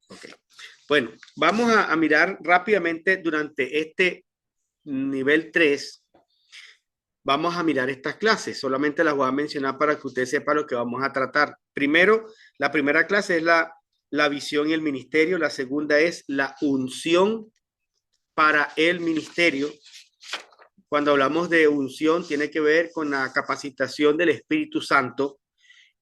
Ok. Bueno, vamos a mirar rápidamente durante este nivel 3. Vamos a mirar estas clases. Solamente las voy a mencionar para que usted sepa lo que vamos a tratar. Primero, la primera clase es la visión y el ministerio. La segunda es la unción para el ministerio. Cuando hablamos de unción, tiene que ver con la capacitación del Espíritu Santo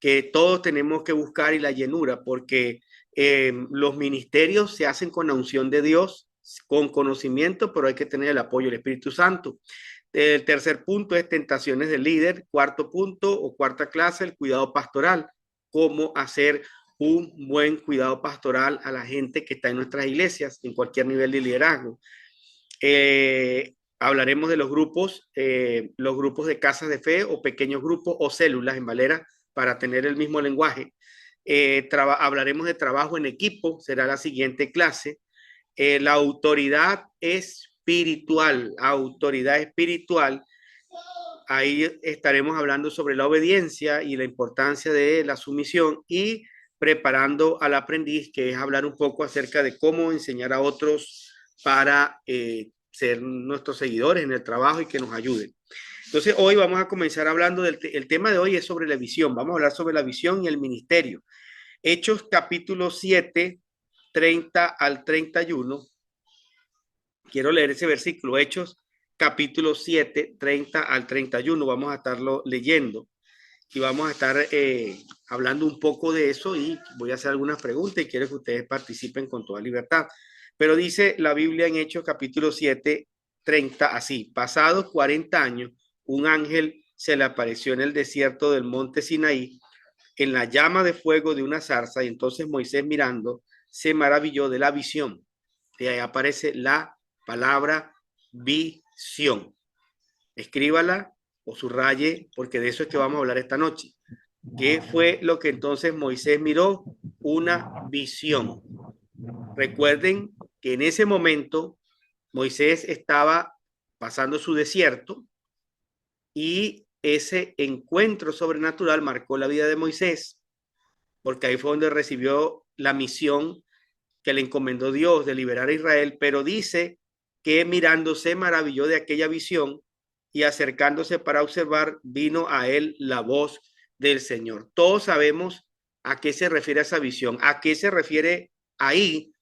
que todos tenemos que buscar y la llenura, porque los ministerios se hacen con la unción de Dios, con conocimiento, pero hay que tener el apoyo del Espíritu Santo. El tercer punto es tentaciones del líder. Cuarto punto o cuarta clase, el cuidado pastoral. Cómo hacer un buen cuidado pastoral a la gente que está en nuestras iglesias, en cualquier nivel de liderazgo. Hablaremos de los grupos de casas de fe o pequeños grupos o células en Valera para tener el mismo lenguaje. Hablaremos de trabajo en equipo, será la siguiente clase. La autoridad espiritual. Ahí estaremos hablando sobre la obediencia y la importancia de la sumisión y preparando al aprendiz, que es hablar un poco acerca de cómo enseñar a otros para ser nuestros seguidores en el trabajo y que nos ayuden. Entonces, hoy vamos a comenzar hablando el tema de hoy es sobre la visión. Vamos a hablar sobre la visión y el ministerio. Hechos capítulo 7, 30 al 31. Quiero leer ese versículo, Hechos capítulo 7, 30 al 31. Vamos a estarlo leyendo y vamos a estar hablando un poco de eso y voy a hacer algunas preguntas y quiero que ustedes participen con toda libertad. Pero dice la Biblia en Hechos capítulo 7, 30 así: pasados 40 años, un ángel se le apareció en el desierto del monte Sinaí en la llama de fuego de una zarza, y entonces Moisés, mirando, se maravilló de la visión. Y ahí aparece la palabra visión. Escríbala o subraye, porque de eso es que vamos a hablar esta noche. ¿Qué fue lo que entonces Moisés miró? Una visión. Recuerden que en ese momento Moisés estaba pasando su desierto y ese encuentro sobrenatural marcó la vida de Moisés, porque ahí fue donde recibió la misión que le encomendó Dios de liberar a Israel, pero dice que mirándose maravilló de aquella visión y acercándose para observar, vino a él la voz del Señor. Todos sabemos a qué se refiere esa visión, a qué se refiere ahí,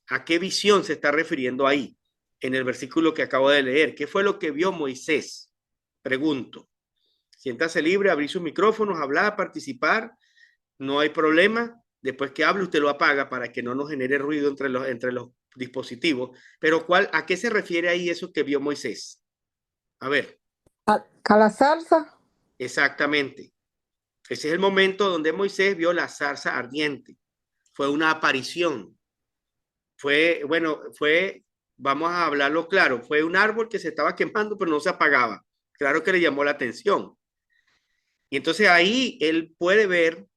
a qué visión se está refiriendo ahí, en el versículo que acabo de leer. ¿Qué fue lo que vio Moisés? Pregunto. Siéntase libre, abrir sus micrófonos, hablar, participar, no hay problema. Después que hable, usted lo apaga para que no nos genere ruido entre los dispositivos. Pero ¿a qué se refiere ahí eso que vio Moisés? A ver, A la zarza. exactamente. Ese es el momento donde Moisés vio la zarza ardiente. Fue una aparición. Vamos a hablarlo claro, fue un árbol que se estaba quemando, pero no se apagaba. Claro que le llamó la atención. Y entonces ahí él puede ver,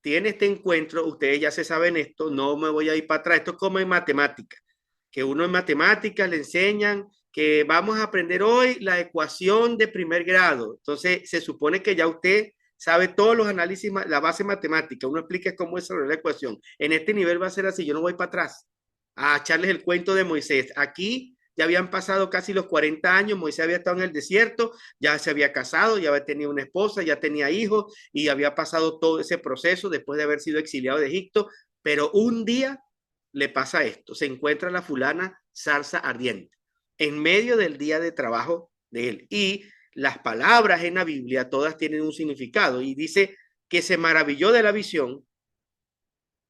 tiene este encuentro, ustedes ya se saben esto, no me voy a ir para atrás, esto es como en matemáticas, que uno en matemáticas le enseñan que vamos a aprender hoy la ecuación de primer grado, entonces se supone que ya usted sabe todos los análisis, la base matemática, uno explica cómo es la ecuación, en este nivel va a ser así, yo no voy para atrás a echarles el cuento de Moisés, aquí ya habían pasado casi los 40 años, Moisés había estado en el desierto, ya se había casado, ya había tenido una esposa, ya tenía hijos y había pasado todo ese proceso después de haber sido exiliado de Egipto, pero un día le pasa esto, se encuentra la fulana zarza ardiente en medio del día de trabajo de él y las palabras en la Biblia todas tienen un significado y dice que se maravilló de la visión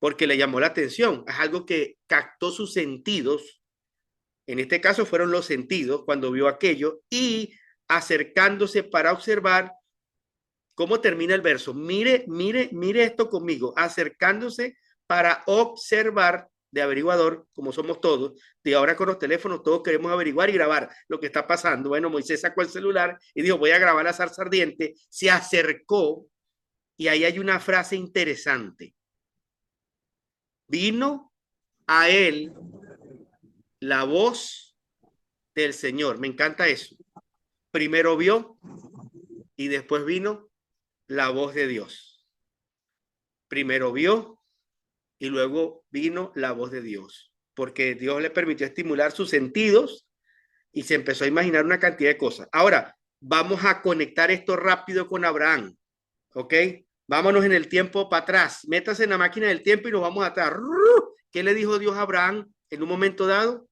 porque le llamó la atención, es algo que captó sus sentidos, en este caso fueron los sentidos cuando vio aquello y acercándose para observar. ¿Cómo termina el verso? Mire esto conmigo, acercándose para observar, de averiguador, como somos todos, de ahora con los teléfonos todos queremos averiguar y grabar lo que está pasando. Bueno, Moisés sacó el celular y dijo, voy a grabar la zarza ardiente, se acercó y ahí hay una frase interesante. Vino a él la voz del Señor, me encanta eso. Primero vio y después vino la voz de Dios. Primero vio y luego vino la voz de Dios, porque Dios le permitió estimular sus sentidos y se empezó a imaginar una cantidad de cosas. Ahora, vamos a conectar esto rápido con Abraham, ¿ok? Vámonos en el tiempo para atrás, métase en la máquina del tiempo y nos vamos atrás. ¿Qué le dijo Dios a Abraham en un momento dado?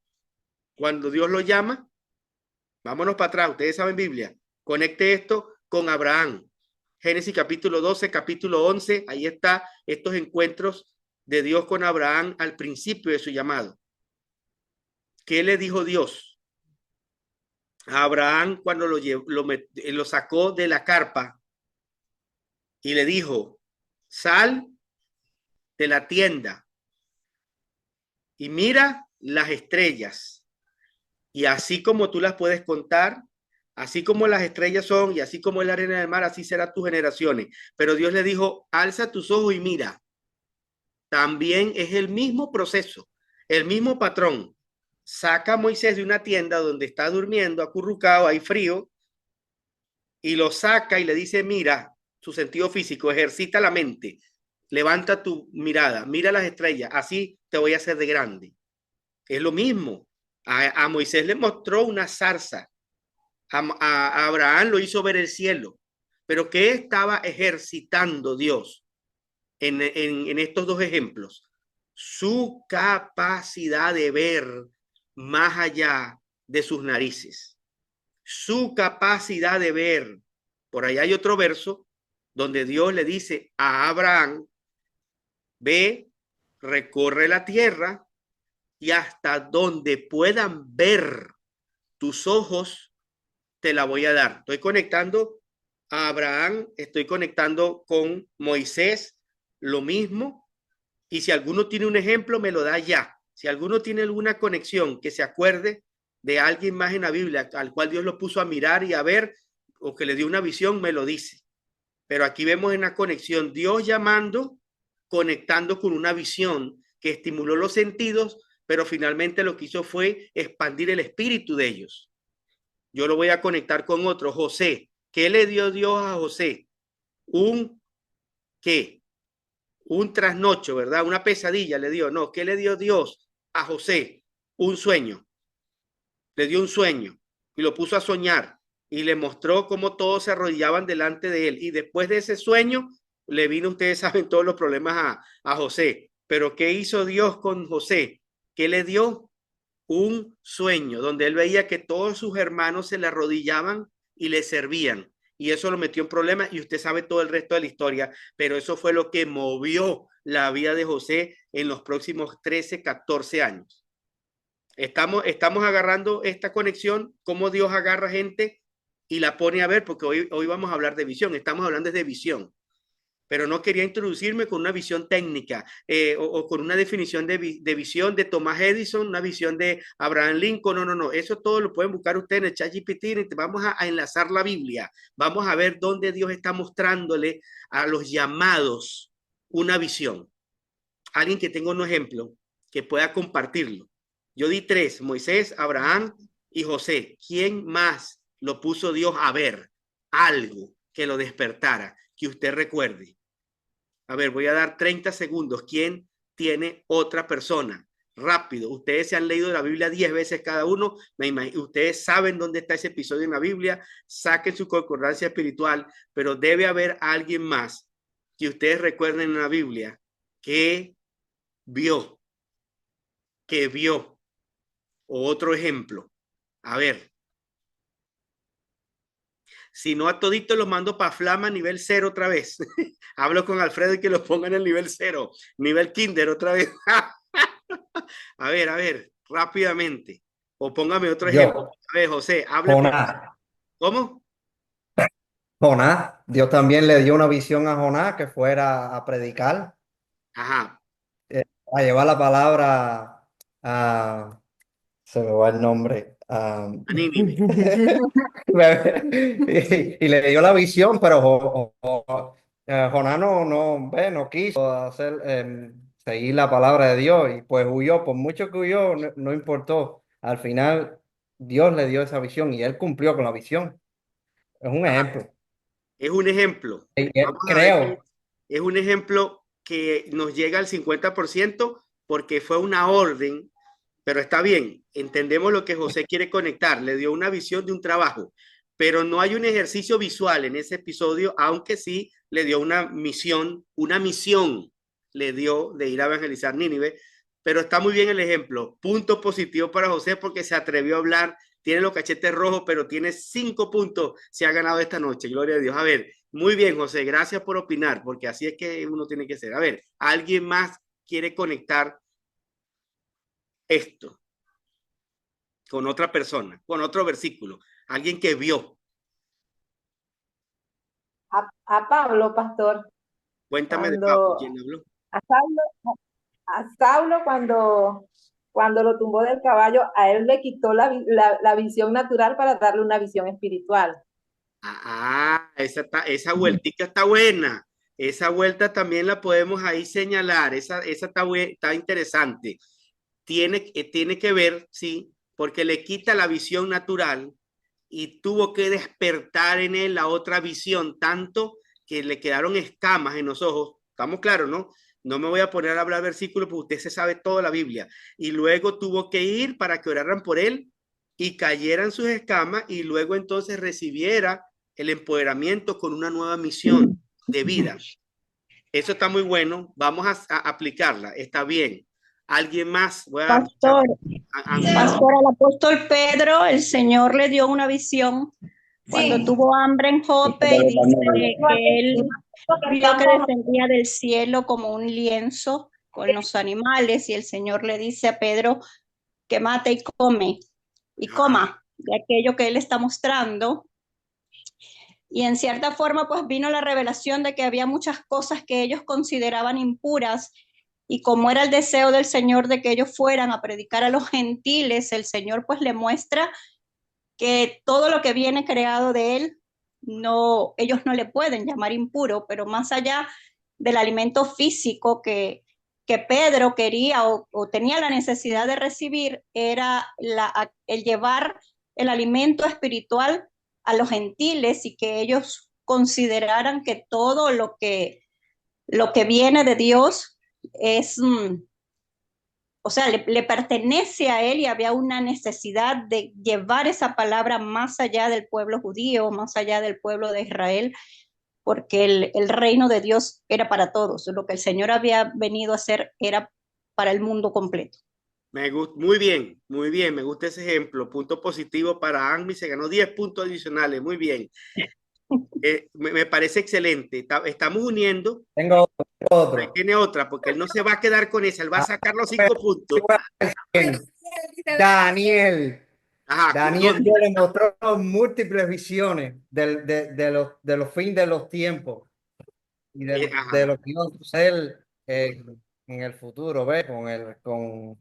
Cuando Dios lo llama, vámonos para atrás, ustedes saben Biblia, conecte esto con Abraham. Génesis capítulo 12, capítulo 11, ahí está estos encuentros de Dios con Abraham al principio de su llamado. ¿Qué le dijo Dios a Abraham cuando lo sacó de la carpa y le dijo, sal de la tienda y mira las estrellas? Y así como tú las puedes contar, así como las estrellas son y así como es la arena del mar, así serán tus generaciones. Pero Dios le dijo, alza tus ojos y mira. También es el mismo proceso, el mismo patrón. Saca a Moisés de una tienda donde está durmiendo, acurrucado, hay frío, y lo saca y le dice, mira, su sentido físico, ejercita la mente, levanta tu mirada, mira las estrellas, así te voy a hacer de grande. Es lo mismo. A Moisés le mostró una zarza, a Abraham lo hizo ver el cielo, pero ¿qué estaba ejercitando Dios en estos dos ejemplos? Su capacidad de ver más allá de sus narices, su capacidad de ver. Por ahí hay otro verso donde Dios le dice a Abraham, ve, recorre la tierra y hasta donde puedan ver tus ojos, te la voy a dar. Estoy conectando a Abraham, estoy conectando con Moisés, lo mismo. Y si alguno tiene un ejemplo, me lo da ya. Si alguno tiene alguna conexión que se acuerde de alguien más en la Biblia al cual Dios lo puso a mirar y a ver, o que le dio una visión, me lo dice. Pero aquí vemos en la conexión Dios llamando, conectando con una visión que estimuló los sentidos, pero finalmente lo que hizo fue expandir el espíritu de ellos. Yo lo voy a conectar con otro, José. ¿Qué le dio Dios a José? Un ¿qué? Un trasnocho, ¿verdad? Una pesadilla le dio. No, ¿qué le dio Dios a José? Un sueño. Le dio un sueño y lo puso a soñar y le mostró cómo todos se arrodillaban delante de él. Y después de ese sueño, le vino, ustedes saben, todos los problemas a José. Pero ¿qué hizo Dios con José? ¿Qué le dio? Un sueño donde él veía que todos sus hermanos se le arrodillaban y le servían. Y eso lo metió en problemas y usted sabe todo el resto de la historia, pero eso fue lo que movió la vida de José en los próximos 13, 14 años. Estamos agarrando esta conexión, cómo Dios agarra gente y la pone a ver, porque hoy vamos a hablar de visión, estamos hablando de visión, pero no quería introducirme con una visión técnica o con una definición de visión de Thomas Edison, una visión de Abraham Lincoln. No, no, no. Eso todo lo pueden buscar ustedes en el ChatGPT. Vamos a enlazar la Biblia. Vamos a ver dónde Dios está mostrándole a los llamados una visión. Alguien que tenga un ejemplo que pueda compartirlo. Yo di tres: Moisés, Abraham y José. ¿Quién más lo puso Dios a ver? Algo que lo despertara, que usted recuerde. A ver, voy a dar 30 segundos. ¿Quién tiene otra persona? Rápido. Ustedes se han leído la Biblia 10 veces cada uno. Ustedes saben dónde está ese episodio en la Biblia. Saquen su concordancia espiritual, pero debe haber alguien más que ustedes recuerden en la Biblia que vio, que vio. O otro ejemplo. A ver, si no, a toditos los mando para Flama nivel 0 otra vez. Hablo con Alfredo y que los pongan en el nivel 0, nivel Kinder otra vez. A ver, rápidamente. O póngame otro ejemplo. Yo, A ver, José, hable por... Jonás, ¿Cómo? Jonás, Dios también le dio una visión a Jonás que fuera a predicar, Ajá, a llevar la palabra se me va el nombre, a Nínive. y le dio la visión, pero Jonás no quiso hacer, seguir la palabra de Dios y pues huyó, por mucho que huyó, no importó. Al final Dios le dio esa visión y él cumplió con la visión. Es un Ajá, ejemplo. es un ejemplo. Y Vamos a ver que creo. es un ejemplo que nos llega al 50% porque fue una orden, pero está bien, entendemos lo que José quiere conectar, le dio una visión de un trabajo, pero no hay un ejercicio visual en ese episodio, aunque sí le dio una misión le dio de ir a evangelizar Nínive, pero está muy bien el ejemplo. Punto positivo para José porque se atrevió a hablar, tiene los cachetes rojos, pero tiene 5 puntos, se ha ganado esta noche, gloria a Dios. A ver, muy bien, José, gracias por opinar, porque así es que uno tiene que ser. A ver, ¿alguien más quiere conectar esto con otra persona, con otro versículo? Alguien que vio. A Pablo, pastor, Cuéntame de Pablo, cuando ¿quién habló? a Saulo cuando lo tumbó del caballo, a él le quitó la visión natural para darle una visión espiritual. Esa vueltica está buena. Esa vuelta también la podemos ahí señalar. Esa está interesante. Tiene que ver, sí, porque le quita la visión natural y tuvo que despertar en él la otra visión, tanto que le quedaron escamas en los ojos. Estamos claros, ¿no? No me voy a poner a hablar versículos porque usted se sabe toda la Biblia. Y luego tuvo que ir para que oraran por él y cayeran sus escamas y luego entonces recibiera el empoderamiento con una nueva misión de vida. Eso está muy bueno. Vamos a aplicarla. Está bien. ¿Alguien más? Pastor, al apóstol Pedro, el Señor le dio una visión cuando tuvo hambre en Jope y dice que él vio que descendía del cielo como un lienzo con los animales y el Señor le dice a Pedro que mate y coma de aquello que él está mostrando. Y en cierta forma pues vino la revelación de que había muchas cosas que ellos consideraban impuras y como era el deseo del Señor de que ellos fueran a predicar a los gentiles, el Señor pues le muestra que todo lo que viene creado de él, ellos no le pueden llamar impuro, pero más allá del alimento físico que Pedro quería o tenía la necesidad de recibir, era el llevar el alimento espiritual a los gentiles y que ellos consideraran que todo lo que viene de Dios es, o sea, le pertenece a él y había una necesidad de llevar esa palabra más allá del pueblo judío, más allá del pueblo de Israel, porque el reino de Dios era para todos. Lo que el Señor había venido a hacer era para el mundo completo. Muy bien, me gusta ese ejemplo. Punto positivo para Anmi, se ganó 10 puntos adicionales, muy bien. Me parece excelente. Estamos uniendo. Tengo otro. Tiene otra, porque él no se va a quedar con esa, él va a sacar los 5 puntos. Daniel. Ajá, Daniel le mostró múltiples visiones de los fines de los tiempos y de lo que iba a suceder en el futuro, ¿ves? Con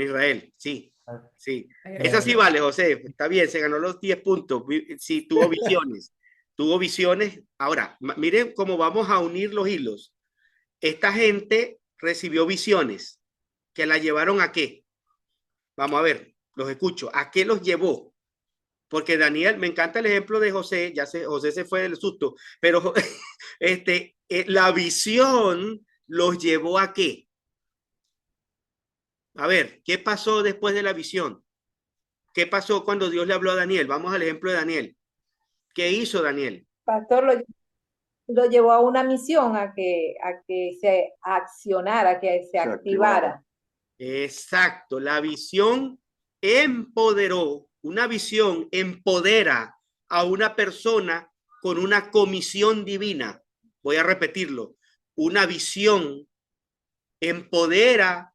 Israel, sí. Sí. Esa sí vale, José. Está bien, se ganó los 10 puntos. Sí, tuvo visiones. Tuvo visiones. Ahora, miren cómo vamos a unir los hilos. Esta gente recibió visiones que la llevaron a qué. Vamos a ver, los escucho. ¿A qué los llevó? Porque Daniel, me encanta el ejemplo de José, José se fue del susto, pero la visión los llevó a qué. A ver, ¿qué pasó después de la visión? ¿Qué pasó cuando Dios le habló a Daniel? Vamos al ejemplo de Daniel. ¿Qué hizo Daniel? Pastor, lo llevó a una misión, a que se accionara, a que se activara. Exacto, la visión empoderó, una visión empodera a una persona con una comisión divina. Voy a repetirlo, una visión empodera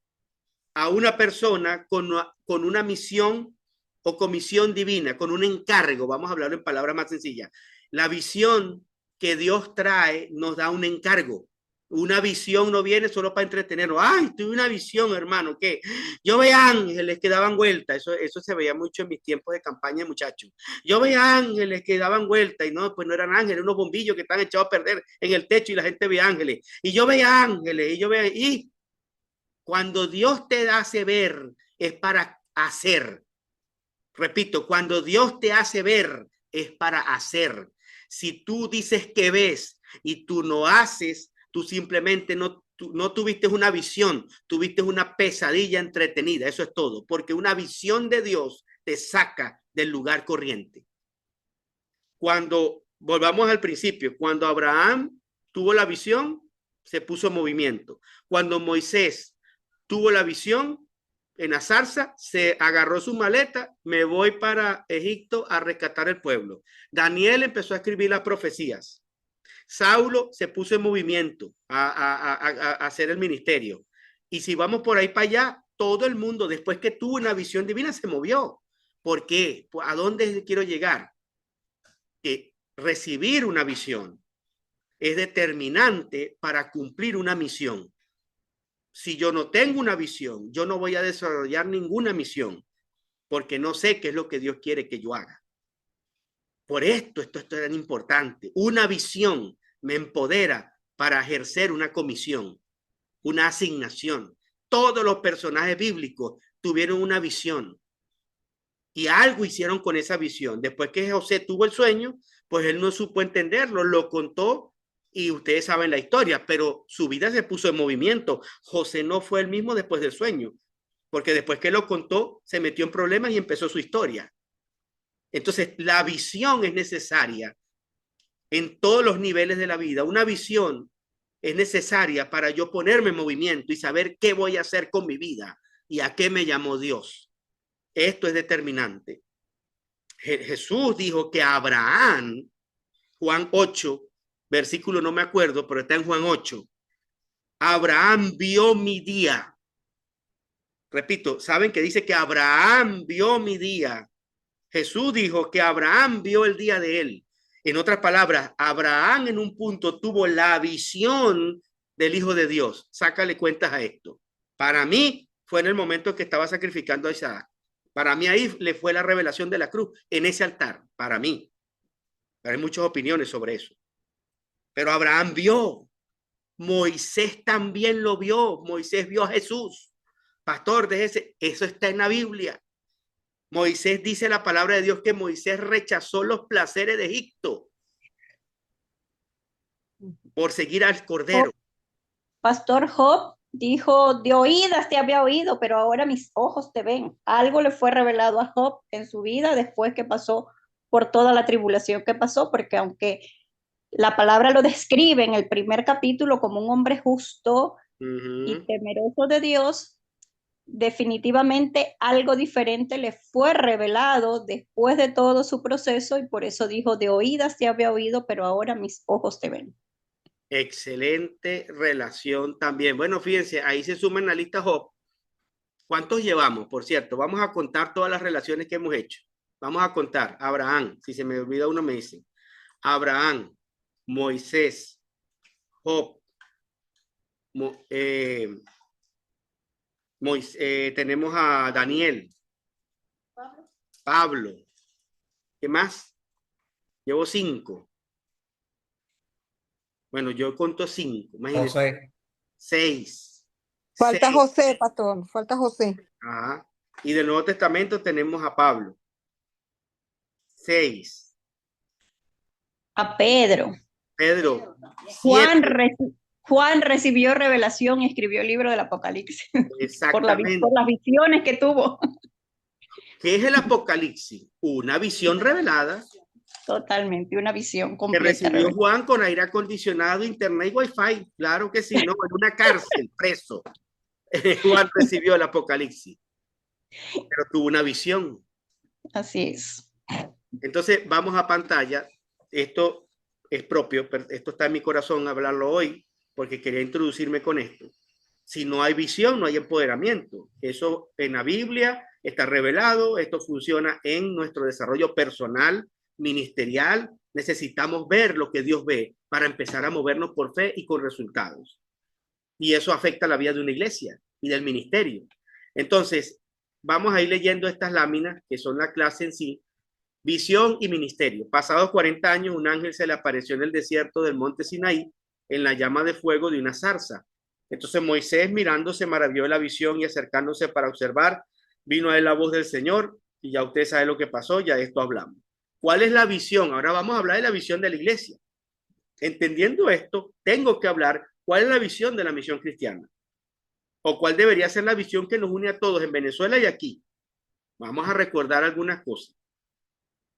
a una persona con una misión o comisión divina, con un encargo. Vamos a hablarlo en palabras más sencillas. La visión que Dios trae nos da un encargo. Una visión no viene solo para entretenernos. Ay, tuve una visión, hermano, que yo veía ángeles que daban vuelta. Eso se veía mucho en mis tiempos de campaña, muchachos. Yo veía ángeles que daban vuelta y no, pues no eran ángeles, unos bombillos que están echados a perder en el techo y la gente veía ángeles. Y yo veía ángeles y cuando Dios te hace ver es para hacer. Repito, cuando Dios te hace ver es para hacer. Si tú dices que ves, y tú no haces, tú simplemente no tuviste una visión, tuviste una pesadilla entretenida, eso es todo, porque una visión de Dios te saca del lugar corriente. Cuando volvamos al principio, cuando Abraham tuvo la visión, se puso en movimiento. Cuando Moisés tuvo la visión en la zarza, se agarró su maleta, me voy para Egipto a rescatar el pueblo. Daniel empezó a escribir las profecías. Saulo se puso en movimiento a hacer el ministerio. Y si vamos por ahí para allá, todo el mundo, después que tuvo una visión divina, se movió. ¿Por qué? ¿A dónde quiero llegar? Que recibir una visión es determinante para cumplir una misión. Si yo no tengo una visión, yo no voy a desarrollar ninguna misión, porque no sé qué es lo que Dios quiere que yo haga. Por esto es tan importante. Una visión me empodera para ejercer una comisión, una asignación. Todos los personajes bíblicos tuvieron una visión y algo hicieron con esa visión. Después que José tuvo el sueño, pues él no supo entenderlo, lo contó y ustedes saben la historia, pero su vida se puso en movimiento. José no fue el mismo después del sueño, porque después que lo contó, se metió en problemas y empezó su historia. Entonces, la visión es necesaria en todos los niveles de la vida. Una visión es necesaria para yo ponerme en movimiento y saber qué voy a hacer con mi vida y a qué me llamó Dios. Esto es determinante. Jesús dijo que Abraham, Juan 8, versículo no me acuerdo, pero está en Juan 8. Abraham vio mi día. Repito, ¿saben que dice que Abraham vio mi día? Jesús dijo que Abraham vio el día de él. En otras palabras, Abraham en un punto tuvo la visión del Hijo de Dios. Sácale cuentas a esto. Para mí fue en el momento que estaba sacrificando a Isaac. Para mí ahí le fue la revelación de la cruz, en ese altar, para mí. Pero hay muchas opiniones sobre eso. Pero Abraham vio. Moisés también lo vio. Moisés vio a Jesús. Pastor, déjese, eso está en la Biblia. Moisés dice la palabra de Dios que Moisés rechazó los placeres de Egipto por seguir al Cordero. Pastor Job dijo, de oídas te había oído, pero ahora mis ojos te ven. Algo le fue revelado a Job en su vida después que pasó por toda la tribulación que pasó, porque aunque la palabra lo describe en el primer capítulo como un hombre justo y temeroso de Dios, definitivamente algo diferente le fue revelado después de todo su proceso y por eso dijo, de oídas te había oído, pero ahora mis ojos te ven. Excelente relación también. Bueno, fíjense, ahí se suma en la lista Job. ¿Cuántos llevamos? Por cierto, vamos a contar todas las relaciones que hemos hecho. Vamos a contar. Abraham, si se me olvida uno me dice. Abraham, Moisés, Job, tenemos a Daniel, Pablo. ¿Qué más? Llevo 5. Bueno, yo conto 5. José. 6. Falta 6. José, pastor. Falta José. Ajá. Y del Nuevo Testamento tenemos a Pablo. 6. A Pedro. Pedro. Juan recibió revelación y escribió el libro del Apocalipsis. Exactamente. por las visiones que tuvo. ¿Qué es el Apocalipsis? Una visión revelada. Totalmente, una visión completa. Que recibió Juan con aire acondicionado, internet y wifi. Claro que sí, ¿no? En una cárcel, preso. Juan recibió el Apocalipsis. Pero tuvo una visión. Así es. Entonces, vamos a pantalla. Esto es propio, pero esto está en mi corazón hablarlo hoy, porque quería introducirme con esto. Si no hay visión, no hay empoderamiento. Eso en la Biblia está revelado. Esto funciona en nuestro desarrollo personal, ministerial. Necesitamos ver lo que Dios ve para empezar a movernos por fe y con resultados. Y eso afecta la vida de una iglesia y del ministerio. Entonces, vamos a ir leyendo estas láminas, que son la clase en sí. Visión y ministerio. Pasados 40 años, un ángel se le apareció en el desierto del monte Sinaí, en la llama de fuego de una zarza. Entonces Moisés, mirando, se maravilló de la visión y acercándose para observar, vino a él la voz del Señor, y ya usted sabe lo que pasó, ya de esto hablamos. ¿Cuál es la visión? Ahora vamos a hablar de la visión de la iglesia. Entendiendo esto, tengo que hablar cuál es la visión de la misión cristiana o cuál debería ser la visión que nos une a todos en Venezuela y aquí. Vamos a recordar algunas cosas.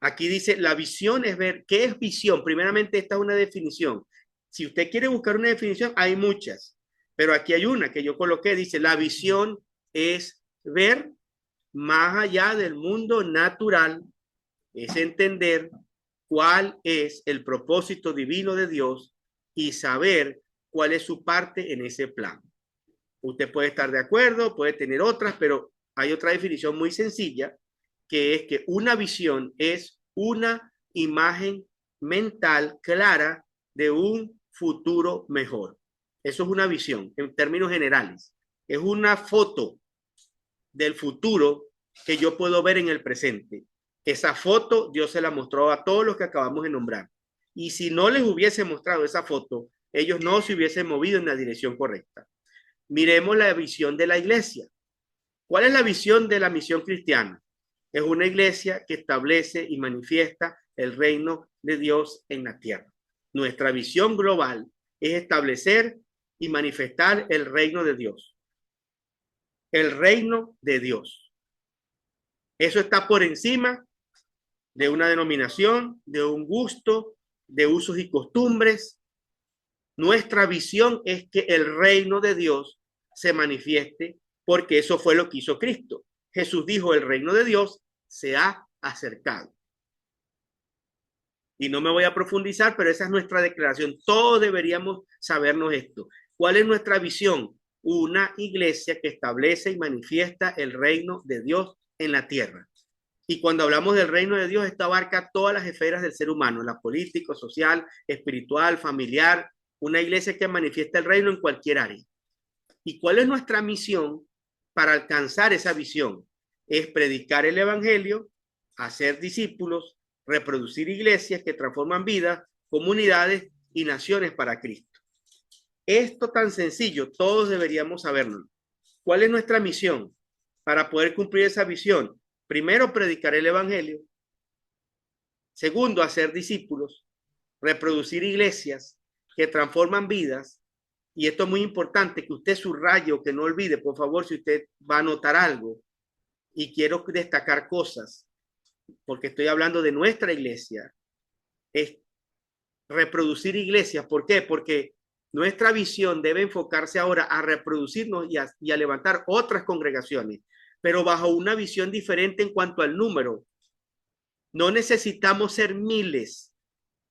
Aquí dice, la visión es ver, ¿qué es visión? Primeramente, esta es una definición. Si usted quiere buscar una definición, hay muchas, pero aquí hay una que yo coloqué, dice, la visión es ver más allá del mundo natural, es entender cuál es el propósito divino de Dios y saber cuál es su parte en ese plan. Usted puede estar de acuerdo, puede tener otras, pero hay otra definición muy sencilla, que es que una visión es una imagen mental clara de un futuro mejor. Eso es una visión en términos generales. Es una foto del futuro que yo puedo ver en el presente. Esa foto Dios se la mostró a todos los que acabamos de nombrar. Y si no les hubiese mostrado esa foto, ellos no se hubiesen movido en la dirección correcta. Miremos la visión de la iglesia. ¿Cuál es la visión de la misión cristiana? Es una iglesia que establece y manifiesta el reino de Dios en la tierra. Nuestra visión global es establecer y manifestar el reino de Dios. El reino de Dios. Eso está por encima de una denominación, de un gusto, de usos y costumbres. Nuestra visión es que el reino de Dios se manifieste, porque eso fue lo que hizo Cristo. Jesús dijo, el reino de Dios se ha acercado. Y no me voy a profundizar, pero esa es nuestra declaración. Todos deberíamos sabernos esto. ¿Cuál es nuestra visión? Una iglesia que establece y manifiesta el reino de Dios en la tierra. Y cuando hablamos del reino de Dios, esto abarca todas las esferas del ser humano, la política, social, espiritual, familiar, una iglesia que manifiesta el reino en cualquier área. ¿Y cuál es nuestra misión para alcanzar esa visión? Es predicar el evangelio, hacer discípulos, reproducir iglesias que transforman vidas, comunidades y naciones para Cristo. Esto tan sencillo, todos deberíamos saberlo. ¿Cuál es nuestra misión para poder cumplir esa visión? Primero, predicar el evangelio. Segundo, hacer discípulos, reproducir iglesias que transforman vidas. Y esto es muy importante, que usted subraye o que no olvide, por favor, si usted va a anotar algo. Y quiero destacar cosas, porque estoy hablando de nuestra iglesia. Es reproducir iglesias. ¿Por qué? Porque nuestra visión debe enfocarse ahora a reproducirnos y a levantar otras congregaciones, pero bajo una visión diferente en cuanto al número. No necesitamos ser miles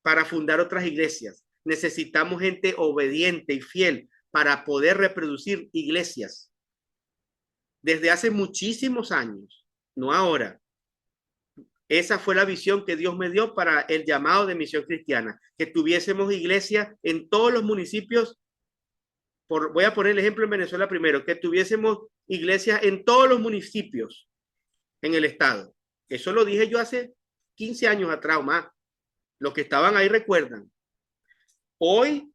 para fundar otras iglesias. Necesitamos gente obediente y fiel para poder reproducir iglesias. Desde hace muchísimos años, no ahora. Esa fue la visión que Dios me dio para el llamado de misión cristiana, que tuviésemos iglesias en todos los municipios. Voy a poner el ejemplo en Venezuela primero, que tuviésemos iglesias en todos los municipios en el estado. Eso lo dije yo hace 15 años atrás o más. Los que estaban ahí recuerdan. Hoy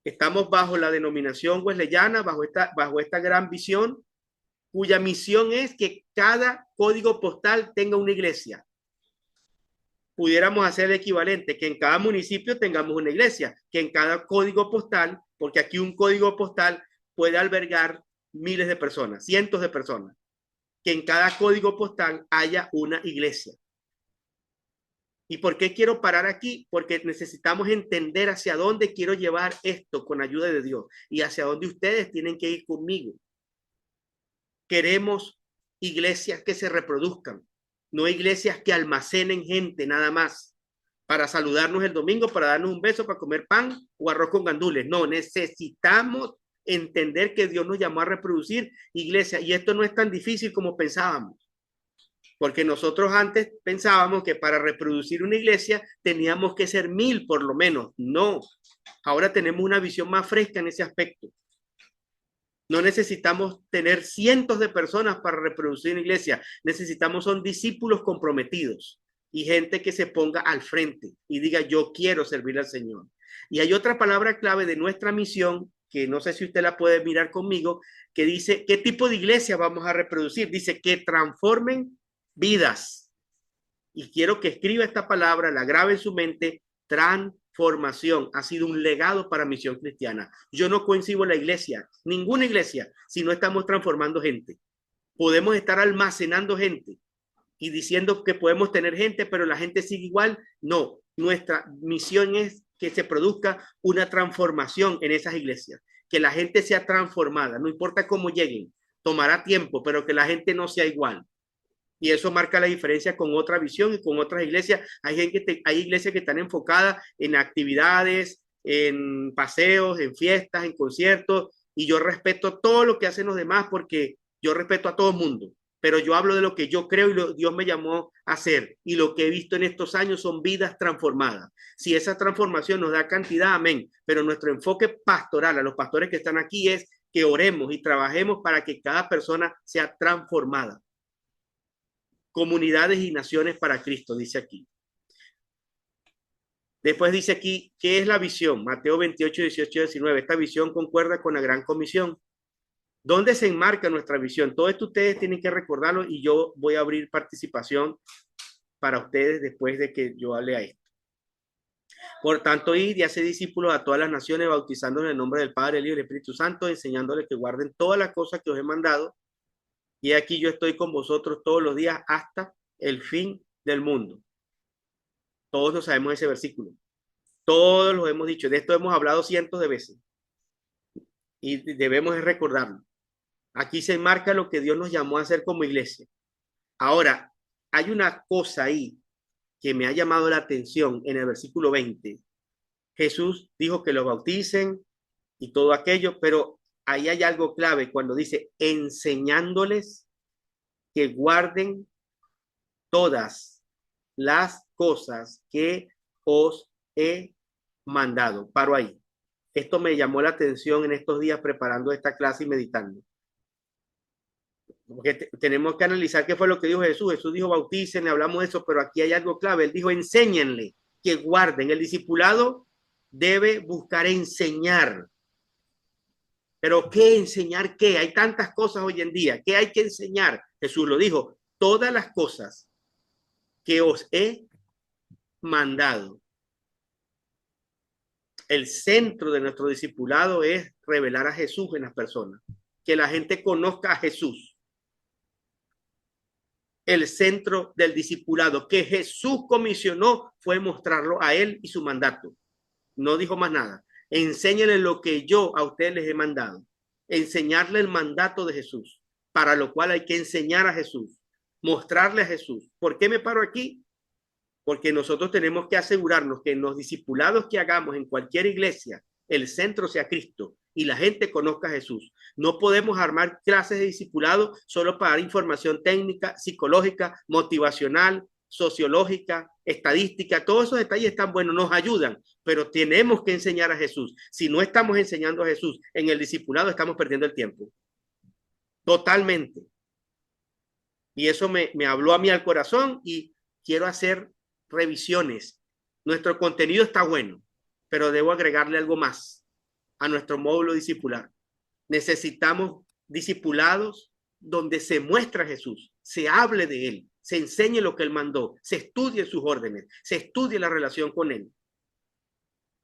estamos bajo la denominación wesleyana, bajo esta gran visión, cuya misión es que cada código postal tenga una iglesia. Pudiéramos hacer el equivalente, que en cada municipio tengamos una iglesia, que en cada código postal, porque aquí un código postal puede albergar miles de personas, cientos de personas, que en cada código postal haya una iglesia. ¿Y por qué quiero parar aquí? Porque necesitamos entender hacia dónde quiero llevar esto con ayuda de Dios y hacia dónde ustedes tienen que ir conmigo. Queremos iglesias que se reproduzcan, no iglesias que almacenen gente nada más para saludarnos el domingo, para darnos un beso, para comer pan o arroz con gandules. No, necesitamos entender que Dios nos llamó a reproducir iglesias y esto no es tan difícil como pensábamos. Porque nosotros antes pensábamos que para reproducir una iglesia teníamos que ser 1000 por lo menos. No, ahora tenemos una visión más fresca en ese aspecto. No necesitamos tener cientos de personas para reproducir una iglesia. Necesitamos son discípulos comprometidos y gente que se ponga al frente y diga yo quiero servir al Señor. Y hay otra palabra clave de nuestra misión que no sé si usted la puede mirar conmigo, que dice ¿qué tipo de iglesia vamos a reproducir? Dice que transformen vidas. Y quiero que escriba esta palabra, la grabe en su mente, transformación. formación, ha sido un legado para Misión Cristiana. Yo no coincido en la iglesia, ninguna iglesia, si no estamos transformando gente. Podemos estar almacenando gente y diciendo que podemos tener gente, pero la gente sigue igual. No, nuestra misión es que se produzca una transformación en esas iglesias, que la gente sea transformada, no importa cómo lleguen, tomará tiempo, pero que la gente no sea igual. Y eso marca la diferencia con otra visión y con otras iglesias. Hay iglesias que están enfocadas en actividades, en paseos, en fiestas, en conciertos, y yo respeto todo lo que hacen los demás porque yo respeto a todo el mundo, pero yo hablo de lo que yo creo y lo Dios me llamó a hacer, y lo que he visto en estos años son vidas transformadas. Si esa transformación nos da cantidad, amén, pero nuestro enfoque pastoral a los pastores que están aquí es que oremos y trabajemos para que cada persona sea transformada. Comunidades y naciones para Cristo, dice aquí. Después dice aquí, ¿qué es la visión? Mateo 28, 18, 19. Esta visión concuerda con la gran comisión. ¿Dónde se enmarca nuestra visión? Todo esto ustedes tienen que recordarlo y yo voy a abrir participación para ustedes después de que yo hable a esto. Por tanto, id y haced discípulos a todas las naciones, bautizándolos en el nombre del Padre, el Hijo y el Espíritu Santo, enseñándoles que guarden todas las cosas que os he mandado. Y aquí yo estoy con vosotros todos los días hasta el fin del mundo. Todos lo sabemos ese versículo. Todos lo hemos dicho. De esto hemos hablado cientos de veces. Y debemos recordarlo. Aquí se enmarca lo que Dios nos llamó a hacer como iglesia. Ahora, hay una cosa ahí que me ha llamado la atención en el versículo 20. Jesús dijo que los bauticen y todo aquello, pero ahí hay algo clave cuando dice enseñándoles que guarden todas las cosas que os he mandado. Paro ahí. Esto me llamó la atención en estos días preparando esta clase y meditando. Porque tenemos que analizar qué fue lo que dijo Jesús. Jesús dijo bauticen, hablamos de eso, pero aquí hay algo clave. Él dijo enséñenle que guarden. El discipulado debe buscar enseñar. Pero ¿qué enseñar qué? Hay tantas cosas hoy en día. ¿Qué hay que enseñar? Jesús lo dijo, todas las cosas que os he mandado. El centro de nuestro discipulado es revelar a Jesús en las personas. Que la gente conozca a Jesús. El centro del discipulado que Jesús comisionó fue mostrarlo a él y su mandato. No dijo más nada. Enséñenle lo que yo a ustedes les he mandado. Enseñarle el mandato de Jesús, para lo cual hay que enseñar a Jesús, mostrarle a Jesús. ¿Por qué me paro aquí? Porque nosotros tenemos que asegurarnos que en los discipulados que hagamos en cualquier iglesia, el centro sea Cristo y la gente conozca a Jesús. No podemos armar clases de discipulado solo para dar información técnica, psicológica, motivacional, sociológica, estadística. Todos esos detalles están buenos, nos ayudan, pero tenemos que enseñar a Jesús. Si no estamos enseñando a Jesús en el discipulado, estamos perdiendo el tiempo. Totalmente. Y eso me habló a mí al corazón y quiero hacer revisiones. Nuestro contenido está bueno, pero debo agregarle algo más a nuestro módulo discipular. Necesitamos discipulados donde se muestra a Jesús, se hable de él, se enseñe lo que él mandó, se estudie sus órdenes, se estudie la relación con él.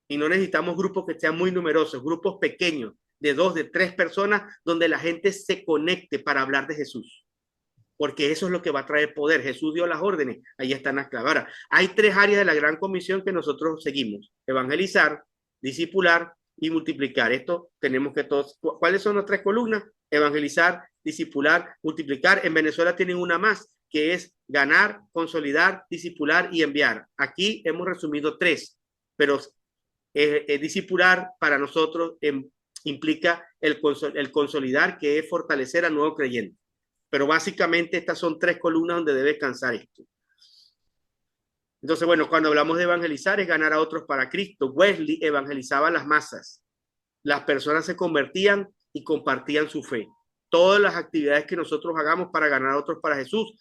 Y no necesitamos grupos que sean muy numerosos, grupos pequeños, de 2, de 3 personas, donde la gente se conecte para hablar de Jesús. Porque eso es lo que va a traer poder. Jesús dio las órdenes, ahí están las claves. Ahora, hay 3 áreas de la gran comisión que nosotros seguimos: evangelizar, discipular y multiplicar. Esto tenemos que todos. ¿Cuáles son las 3 columnas? Evangelizar, discipular, multiplicar. En Venezuela tienen una más, que es ganar, consolidar, discipular y enviar. Aquí hemos resumido 3, pero discipular para nosotros implica el consolidar, que es fortalecer al nuevo creyente. Pero básicamente estas son 3 columnas donde debe descansar esto. Entonces, bueno, cuando hablamos de evangelizar es ganar a otros para Cristo. Wesley evangelizaba a las masas. Las personas se convertían y compartían su fe. Todas las actividades que nosotros hagamos para ganar a otros para Jesús,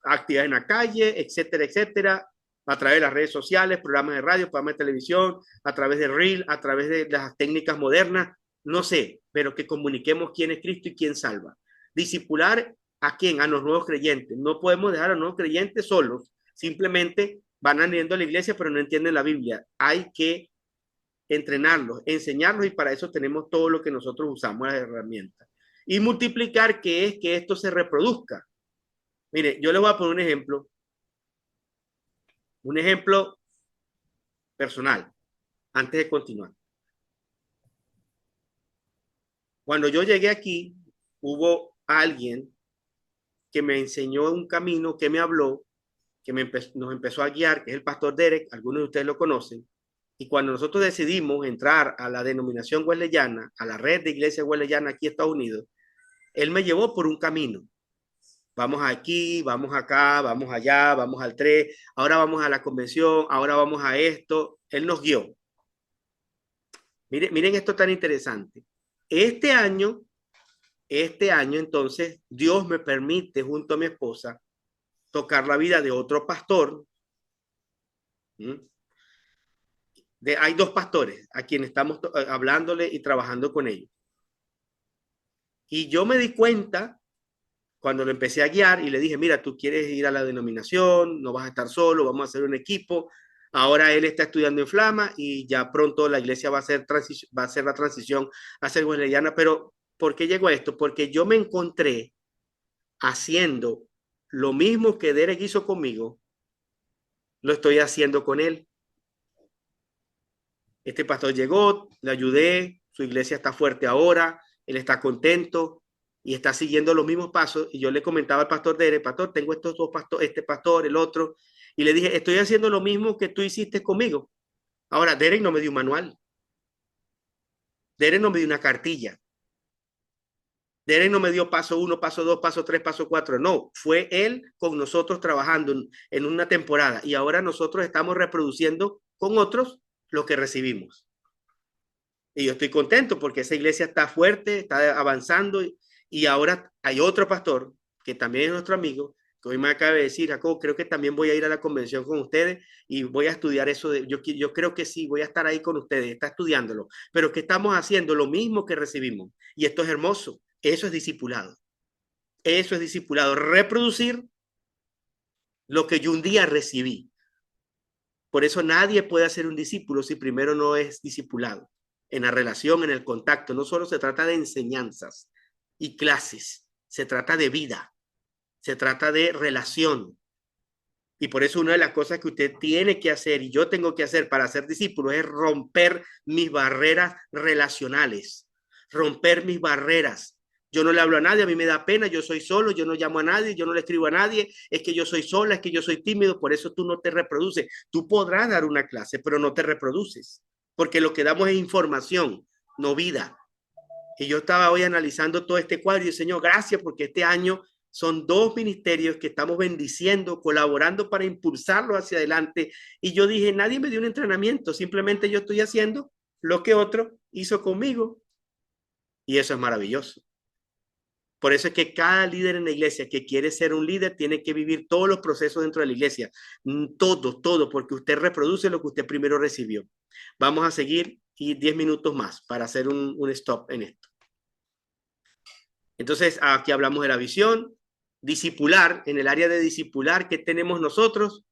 actividades en la calle, etcétera, etcétera, a través de las redes sociales, programas de radio, programas de televisión, a través de Reel, a través de las técnicas modernas, no sé, pero que comuniquemos quién es Cristo y quién salva. Discipular ¿a quién? A los nuevos creyentes. No podemos dejar a los nuevos creyentes solos. Simplemente van yendo a la iglesia, pero no entienden la Biblia. Hay que entrenarlos, enseñarlos, y para eso tenemos todo lo que nosotros usamos, las herramientas. Y multiplicar, que es que esto se reproduzca. Mire, yo les voy a poner un ejemplo personal, antes de continuar. Cuando yo llegué aquí, hubo alguien que me enseñó un camino, que me habló, que nos empezó a guiar, que es el pastor Derek, algunos de ustedes lo conocen. Y cuando nosotros decidimos entrar a la denominación wesleyana, a la red de iglesias wesleyanas aquí en Estados Unidos, él me llevó por un camino. Vamos aquí, vamos acá, vamos allá, vamos al 3, ahora vamos a la convención, ahora vamos a esto. Él nos guió. Miren esto tan interesante. Este año, entonces, Dios me permite, junto a mi esposa, tocar la vida de otro pastor. Hay 2 pastores a quienes estamos hablándole y trabajando con ellos. Y yo me di cuenta cuando lo empecé a guiar y le dije, mira, tú quieres ir a la denominación, no vas a estar solo, vamos a hacer un equipo. Ahora él está estudiando en Flama y ya pronto la iglesia va a hacer la transición a ser wesleyana. Pero ¿por qué llegó a esto? Porque yo me encontré haciendo lo mismo que Derek hizo conmigo, lo estoy haciendo con él. Este pastor llegó, le ayudé, su iglesia está fuerte ahora, él está contento y está siguiendo los mismos pasos. Y yo le comentaba al pastor Derek, pastor, tengo estos 2 pastores, este pastor, el otro, y le dije, estoy haciendo lo mismo que tú hiciste conmigo. Ahora, Derek no me dio un manual. Derek no me dio una cartilla. Derek no me dio paso 1, paso 2, paso 3, paso 4. No, fue él con nosotros trabajando en una temporada. Y ahora nosotros estamos reproduciendo con otros lo que recibimos. Y yo estoy contento porque esa iglesia está fuerte, está avanzando. Y ahora hay otro pastor que también es nuestro amigo, que hoy me acaba de decir, Jacob, creo que también voy a ir a la convención con ustedes y voy a estudiar eso. Yo creo que sí, voy a estar ahí con ustedes, está estudiándolo. Pero que estamos haciendo lo mismo que recibimos. Y esto es hermoso. Eso es discipulado. Eso es discipulado. Reproducir lo que yo un día recibí. Por eso nadie puede ser un discípulo si primero no es discipulado. En la relación, en el contacto. No solo se trata de enseñanzas y clases. Se trata de vida. Se trata de relación. Y por eso una de las cosas que usted tiene que hacer y yo tengo que hacer para ser discípulo es romper mis barreras relacionales. Romper mis barreras. Yo no le hablo a nadie, a mí me da pena, yo soy solo, yo no llamo a nadie, yo no le escribo a nadie, es que yo soy sola, es que yo soy tímido, por eso tú no te reproduces. Tú podrás dar una clase, pero no te reproduces, porque lo que damos es información, no vida. Y yo estaba hoy analizando todo este cuadro y Señor, gracias, porque este año son 2 ministerios que estamos bendiciendo, colaborando para impulsarlo hacia adelante. Y yo dije, nadie me dio un entrenamiento, simplemente yo estoy haciendo lo que otro hizo conmigo. Y eso es maravilloso. Por eso es que cada líder en la iglesia que quiere ser un líder tiene que vivir todos los procesos dentro de la iglesia. Todo, porque usted reproduce lo que usted primero recibió. Vamos a seguir y 10 minutos más para hacer un stop en esto. Entonces, aquí hablamos de la visión, discipular, en el área de discipular, ¿qué tenemos nosotros?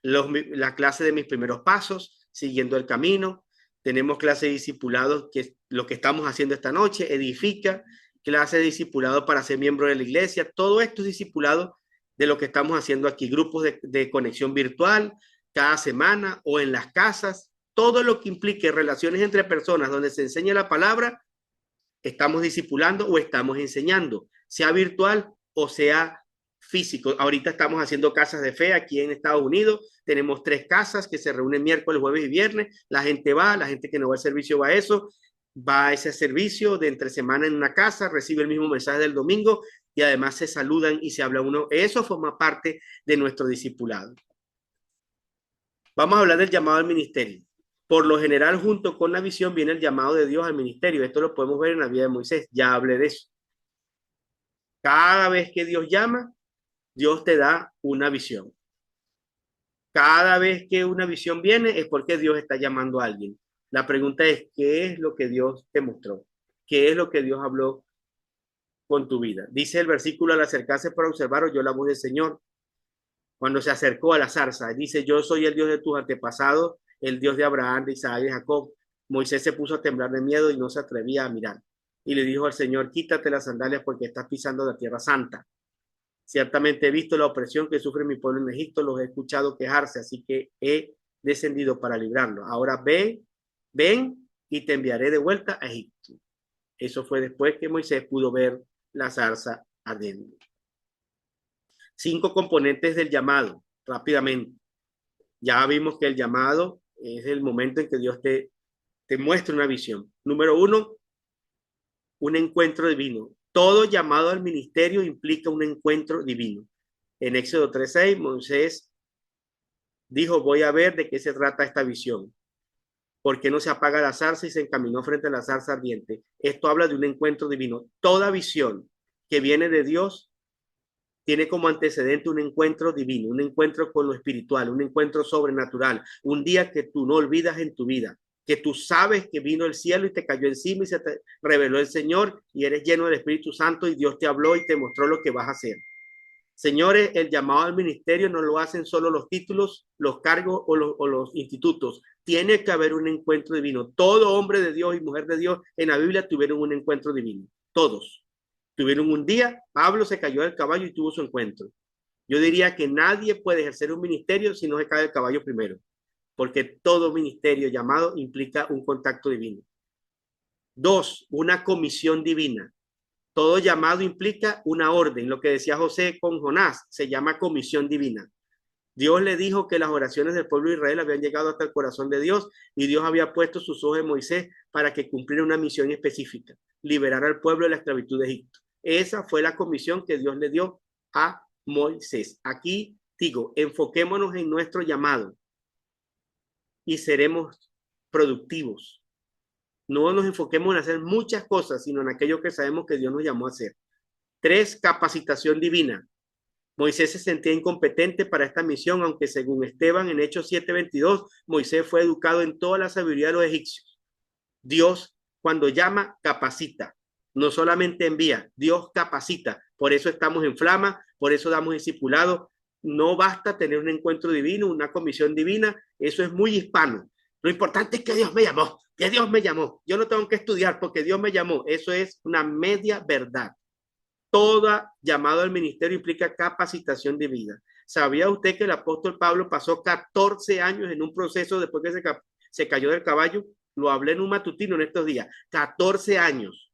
La clase de mis primeros pasos, siguiendo el camino. Tenemos clase de discipulados, que es lo que estamos haciendo esta noche, edifica, clase de discipulado para ser miembro de la iglesia. Todo esto es discipulado de lo que estamos haciendo aquí, grupos de conexión virtual, cada semana o en las casas, todo lo que implique relaciones entre personas donde se enseña la palabra, estamos discipulando o estamos enseñando, sea virtual o sea físico. Ahorita estamos haciendo casas de fe aquí en Estados Unidos. Tenemos 3 casas que se reúnen miércoles, jueves y viernes. La gente va, la gente que no va al servicio va a eso, va a ese servicio de entre semana en una casa, recibe el mismo mensaje del domingo y además se saludan y se habla uno. Eso forma parte de nuestro discipulado. Vamos a hablar del llamado al ministerio. Por lo general, junto con la visión viene el llamado de Dios al ministerio. Esto lo podemos ver en la vida de Moisés. Ya hablé de eso. Cada vez que Dios llama, Dios te da una visión. Cada vez que una visión viene es porque Dios está llamando a alguien. La pregunta es, ¿qué es lo que Dios te mostró? ¿Qué es lo que Dios habló con tu vida? Dice el versículo, al acercarse para observar, oyó la voz del Señor. cuando se acercó a la zarza. Dice, yo soy el Dios de tus antepasados, el Dios de Abraham, de Isaac y de Jacob. Moisés se puso a temblar de miedo y no se atrevía a mirar. Y le dijo al Señor, quítate las sandalias porque estás pisando la tierra santa. Ciertamente he visto la opresión que sufre mi pueblo en Egipto, los he escuchado quejarse, así que he descendido para librarlo. Ahora ven y te enviaré de vuelta a Egipto. Eso fue después que Moisés pudo ver la zarza ardiendo. 5 componentes del llamado, rápidamente. Ya vimos que el llamado es el momento en que Dios te muestra una visión. Número 1, un encuentro divino. Todo llamado al ministerio implica un encuentro divino. En Éxodo 3:6, Moisés dijo, voy a ver de qué se trata esta visión. ¿Por qué no se apaga la zarza y se encaminó frente a la zarza ardiente? Esto habla de un encuentro divino. Toda visión que viene de Dios tiene como antecedente un encuentro divino, un encuentro con lo espiritual, un encuentro sobrenatural, un día que tú no olvidas en tu vida, que tú sabes que vino el cielo y te cayó encima y se te reveló el Señor y eres lleno del Espíritu Santo y Dios te habló y te mostró lo que vas a hacer. Señores, el llamado al ministerio no lo hacen solo los títulos, los cargos o los institutos. Tiene que haber un encuentro divino. Todo hombre de Dios y mujer de Dios en la Biblia tuvieron un encuentro divino. Todos. Tuvieron un día, Pablo se cayó del caballo y tuvo su encuentro. Yo diría que nadie puede ejercer un ministerio si no se cae del caballo primero, porque todo ministerio llamado implica un contacto divino. 2, una comisión divina. Todo llamado implica una orden. Lo que decía José con Jonás se llama comisión divina. Dios le dijo que las oraciones del pueblo de Israel habían llegado hasta el corazón de Dios y Dios había puesto sus ojos en Moisés para que cumpliera una misión específica, liberar al pueblo de la esclavitud de Egipto. Esa fue la comisión que Dios le dio a Moisés. Aquí digo, enfoquémonos en nuestro llamado y seremos productivos. No nos enfoquemos en hacer muchas cosas, sino en aquello que sabemos que Dios nos llamó a hacer. 3, capacitación divina. Moisés se sentía incompetente para esta misión, aunque según Esteban en Hechos 7:22, Moisés fue educado en toda la sabiduría de los egipcios. Dios, cuando llama, capacita. No solamente envía, Dios capacita. Por eso estamos en Flama, por eso damos discipulado. No basta tener un encuentro divino, una comisión divina. Eso es muy hispano. Lo importante es que Dios me llamó, que Dios me llamó. Yo no tengo que estudiar porque Dios me llamó. Eso es una media verdad. Todo llamado al ministerio implica capacitación de vida. ¿Sabía usted que el apóstol Pablo pasó 14 años en un proceso después que se cayó del caballo? Lo hablé en un matutino en estos días. 14 años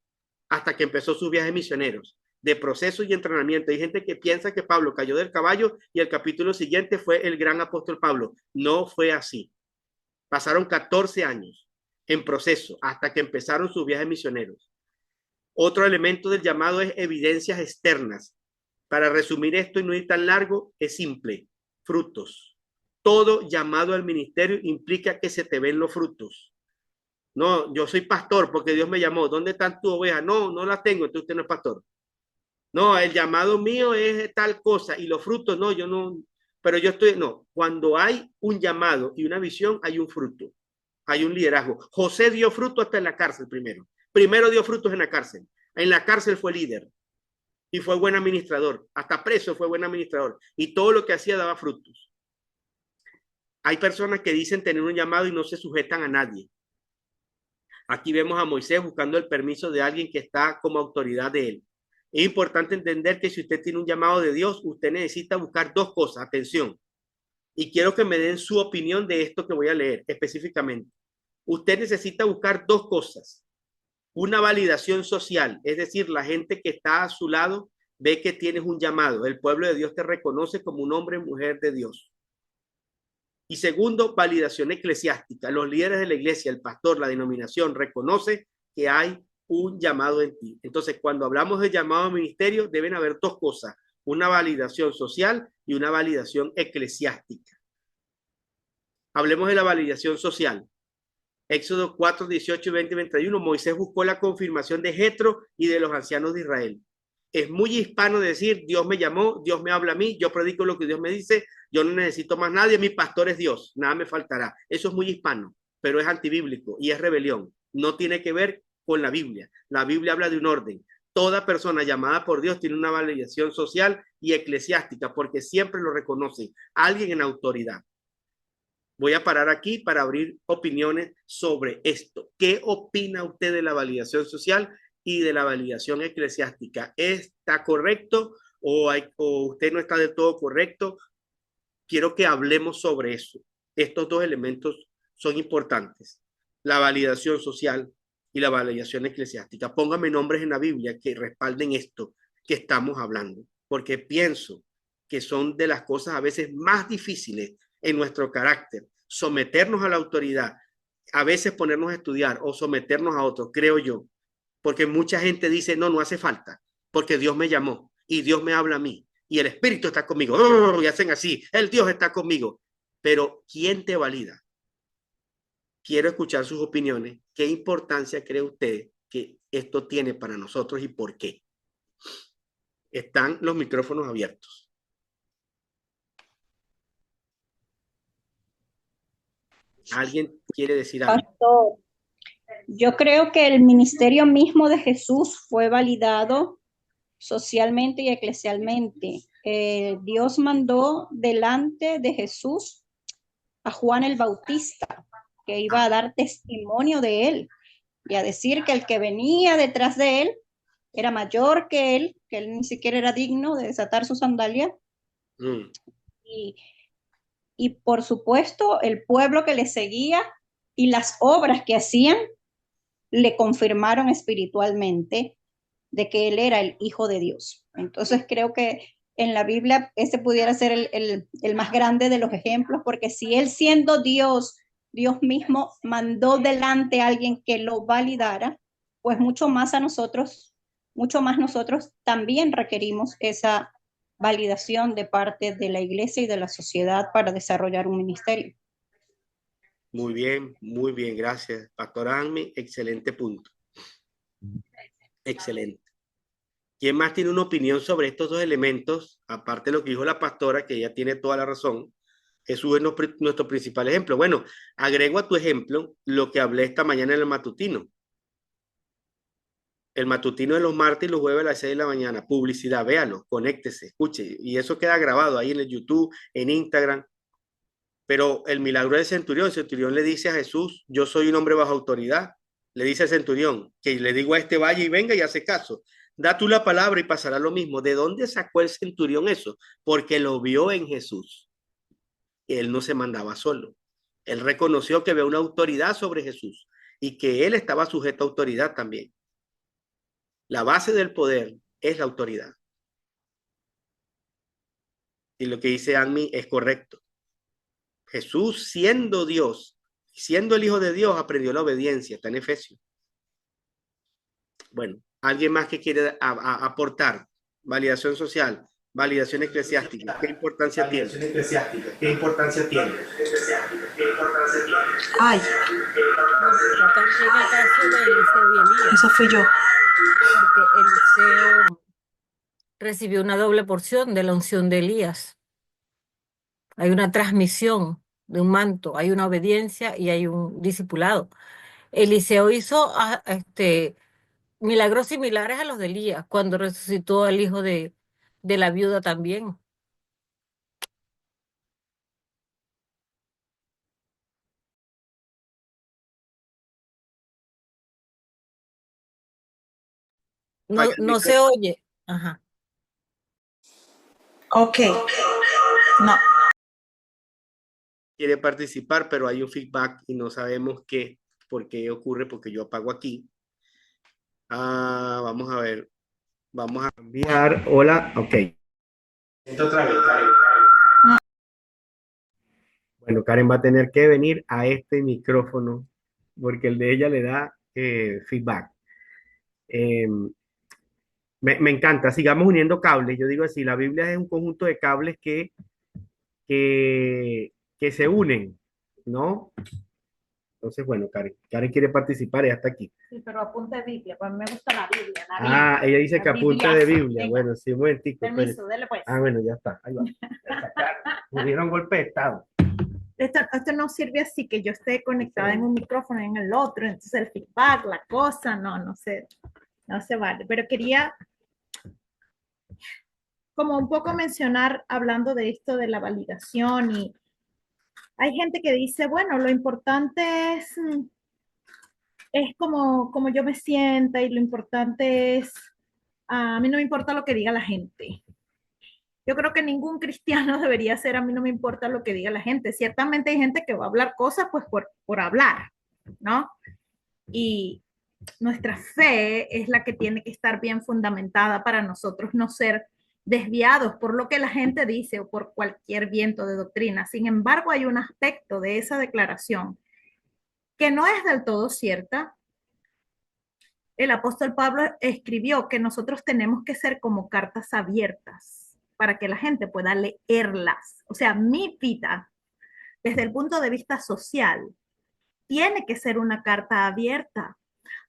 hasta que empezó sus viajes misioneros de proceso y entrenamiento. Hay gente que piensa que Pablo cayó del caballo y el capítulo siguiente fue el gran apóstol Pablo. No fue así. Pasaron 14 años en proceso hasta que empezaron sus viajes misioneros. Otro elemento del llamado es evidencias externas. Para resumir esto y no ir tan largo, es simple. Frutos. Todo llamado al ministerio implica que se te ven los frutos. No, yo soy pastor porque Dios me llamó. ¿Dónde están tus ovejas? No, no las tengo, entonces usted no es pastor. No, el llamado mío es tal cosa y los frutos, no, yo no, pero yo estoy, no. Cuando hay un llamado y una visión, hay un fruto, hay un liderazgo. José dio fruto hasta en la cárcel primero. Primero dio frutos en la cárcel. En la cárcel fue líder y fue buen administrador. Hasta preso fue buen administrador. Y todo lo que hacía daba frutos. Hay personas que dicen tener un llamado y no se sujetan a nadie. Aquí vemos a Moisés buscando el permiso de alguien que está como autoridad de él. Es importante entender que si usted tiene un llamado de Dios, usted necesita buscar 2 cosas. Atención. Y quiero que me den su opinión de esto que voy a leer específicamente. Usted necesita buscar 2 cosas. Una validación social, es decir, la gente que está a su lado ve que tienes un llamado. El pueblo de Dios te reconoce como un hombre o mujer de Dios. Y segundo, validación eclesiástica. Los líderes de la iglesia, el pastor, la denominación, reconoce que hay un llamado en ti. Entonces, cuando hablamos de llamado a ministerio, deben haber 2 cosas. Una validación social y una validación eclesiástica. Hablemos de la validación social. Éxodo 4, 18 y 20, 21, Moisés buscó la confirmación de Jetro y de los ancianos de Israel. Es muy hispano decir, Dios me llamó, Dios me habla a mí, yo predico lo que Dios me dice, yo no necesito más nadie, mi pastor es Dios, nada me faltará. Eso es muy hispano, pero es antibíblico y es rebelión. No tiene que ver con la Biblia. La Biblia habla de un orden. Toda persona llamada por Dios tiene una validación social y eclesiástica porque siempre lo reconoce alguien en autoridad. Voy a parar aquí para abrir opiniones sobre esto. ¿Qué opina usted de la validación social y de la validación eclesiástica? ¿Está correcto o usted no está del todo correcto? Quiero que hablemos sobre eso. Estos dos elementos son importantes. La validación social y la validación eclesiástica. Póngame nombres en la Biblia que respalden esto que estamos hablando, porque pienso que son de las cosas a veces más difíciles en nuestro carácter. Someternos a la autoridad, a veces ponernos a estudiar o someternos a otros, creo yo, porque mucha gente dice, no, no hace falta, porque Dios me llamó y Dios me habla a mí y el Espíritu está conmigo, y hacen así, el Dios está conmigo, pero ¿quién te valida? Quiero escuchar sus opiniones. ¿Qué importancia cree usted que esto tiene para nosotros y por qué? Están los micrófonos abiertos. ¿Alguien quiere decir algo? Pastor, yo creo que el ministerio mismo de Jesús fue validado socialmente y eclesialmente. Dios mandó delante de Jesús a Juan el Bautista, que iba a dar testimonio de él y a decir que el que venía detrás de él era mayor que él ni siquiera era digno de desatar su sandalia. Y por supuesto, el pueblo que le seguía y las obras que hacían le confirmaron espiritualmente de que él era el Hijo de Dios. Entonces creo que en la Biblia ese pudiera ser el más grande de los ejemplos, porque si él siendo Dios, Dios mismo mandó delante a alguien que lo validara, pues mucho más nosotros también requerimos esa validación de parte de la iglesia y de la sociedad para desarrollar un ministerio. Muy bien, gracias. Pastor Anmi, excelente punto. Excelente. ¿Quién más tiene una opinión sobre estos dos elementos? Aparte de lo que dijo la pastora, que ella tiene toda la razón. Jesús es nuestro principal ejemplo. Bueno, agrego a tu ejemplo lo que hablé esta mañana en el matutino. El matutino de los martes y los jueves a las 6 de la mañana. Publicidad, véalo, conéctese, escuche. Y eso queda grabado ahí en el YouTube, en Instagram. Pero el milagro del centurión, el centurión le dice a Jesús, yo soy un hombre bajo autoridad. Le dice al centurión, que le digo a este vaya y venga y hace caso. Da tú la palabra y pasará lo mismo. ¿De dónde sacó el centurión eso? Porque lo vio en Jesús. Él no se mandaba solo. Él reconoció que había una autoridad sobre Jesús y que él estaba sujeto a autoridad también. La base del poder es la autoridad. Y lo que dice Anmi es correcto. Jesús, siendo Dios, siendo el Hijo de Dios, aprendió la obediencia. Está en Efesios. Bueno, ¿alguien más que quiere aportar? Validación social, validación eclesiástica. ¿Qué importancia tiene? ¿Qué importancia tiene? Ay, eso fui yo. Porque Eliseo recibió una doble porción de la unción de Elías. Hay una transmisión de un manto, hay una obediencia y hay un discipulado. Eliseo hizo milagros similares a los de Elías cuando resucitó al hijo de la viuda también. No se oye. Ajá. Ok. No. Quiere participar, pero hay un feedback y no sabemos por qué ocurre, porque yo apago aquí. Vamos a ver. Vamos a cambiar. Hola, ok. Otra vez, Karen. Bueno, Karen va a tener que venir a este micrófono porque el de ella le da feedback. Me encanta, sigamos uniendo cables. Yo digo así, la Biblia es un conjunto de cables que se unen, ¿no? Entonces, bueno, Karen quiere participar y hasta aquí. Sí, pero apunte de Biblia, pues me gusta la Biblia. Ella dice que apunte de Biblia. Venga. Bueno, sí, un momentico. Permiso, dele pues. Bueno, ya está. Ahí va. Me dieron golpe de estado. Esto no sirve así que yo esté conectada en un micrófono y en el otro, entonces el feedback, la cosa, no sé. no se vale. Pero quería como un poco mencionar, hablando de esto de la validación, y hay gente que dice, bueno, lo importante es como yo me sienta, y lo importante es, a mí no me importa lo que diga la gente. Yo creo que ningún cristiano debería ser, a mí no me importa lo que diga la gente. Ciertamente hay gente que va a hablar cosas pues por hablar, ¿no? Y nuestra fe es la que tiene que estar bien fundamentada para nosotros no ser desviados por lo que la gente dice o por cualquier viento de doctrina. Sin embargo, hay un aspecto de esa declaración que no es del todo cierta. El apóstol Pablo escribió que nosotros tenemos que ser como cartas abiertas para que la gente pueda leerlas. O sea, mi vida, desde el punto de vista social, tiene que ser una carta abierta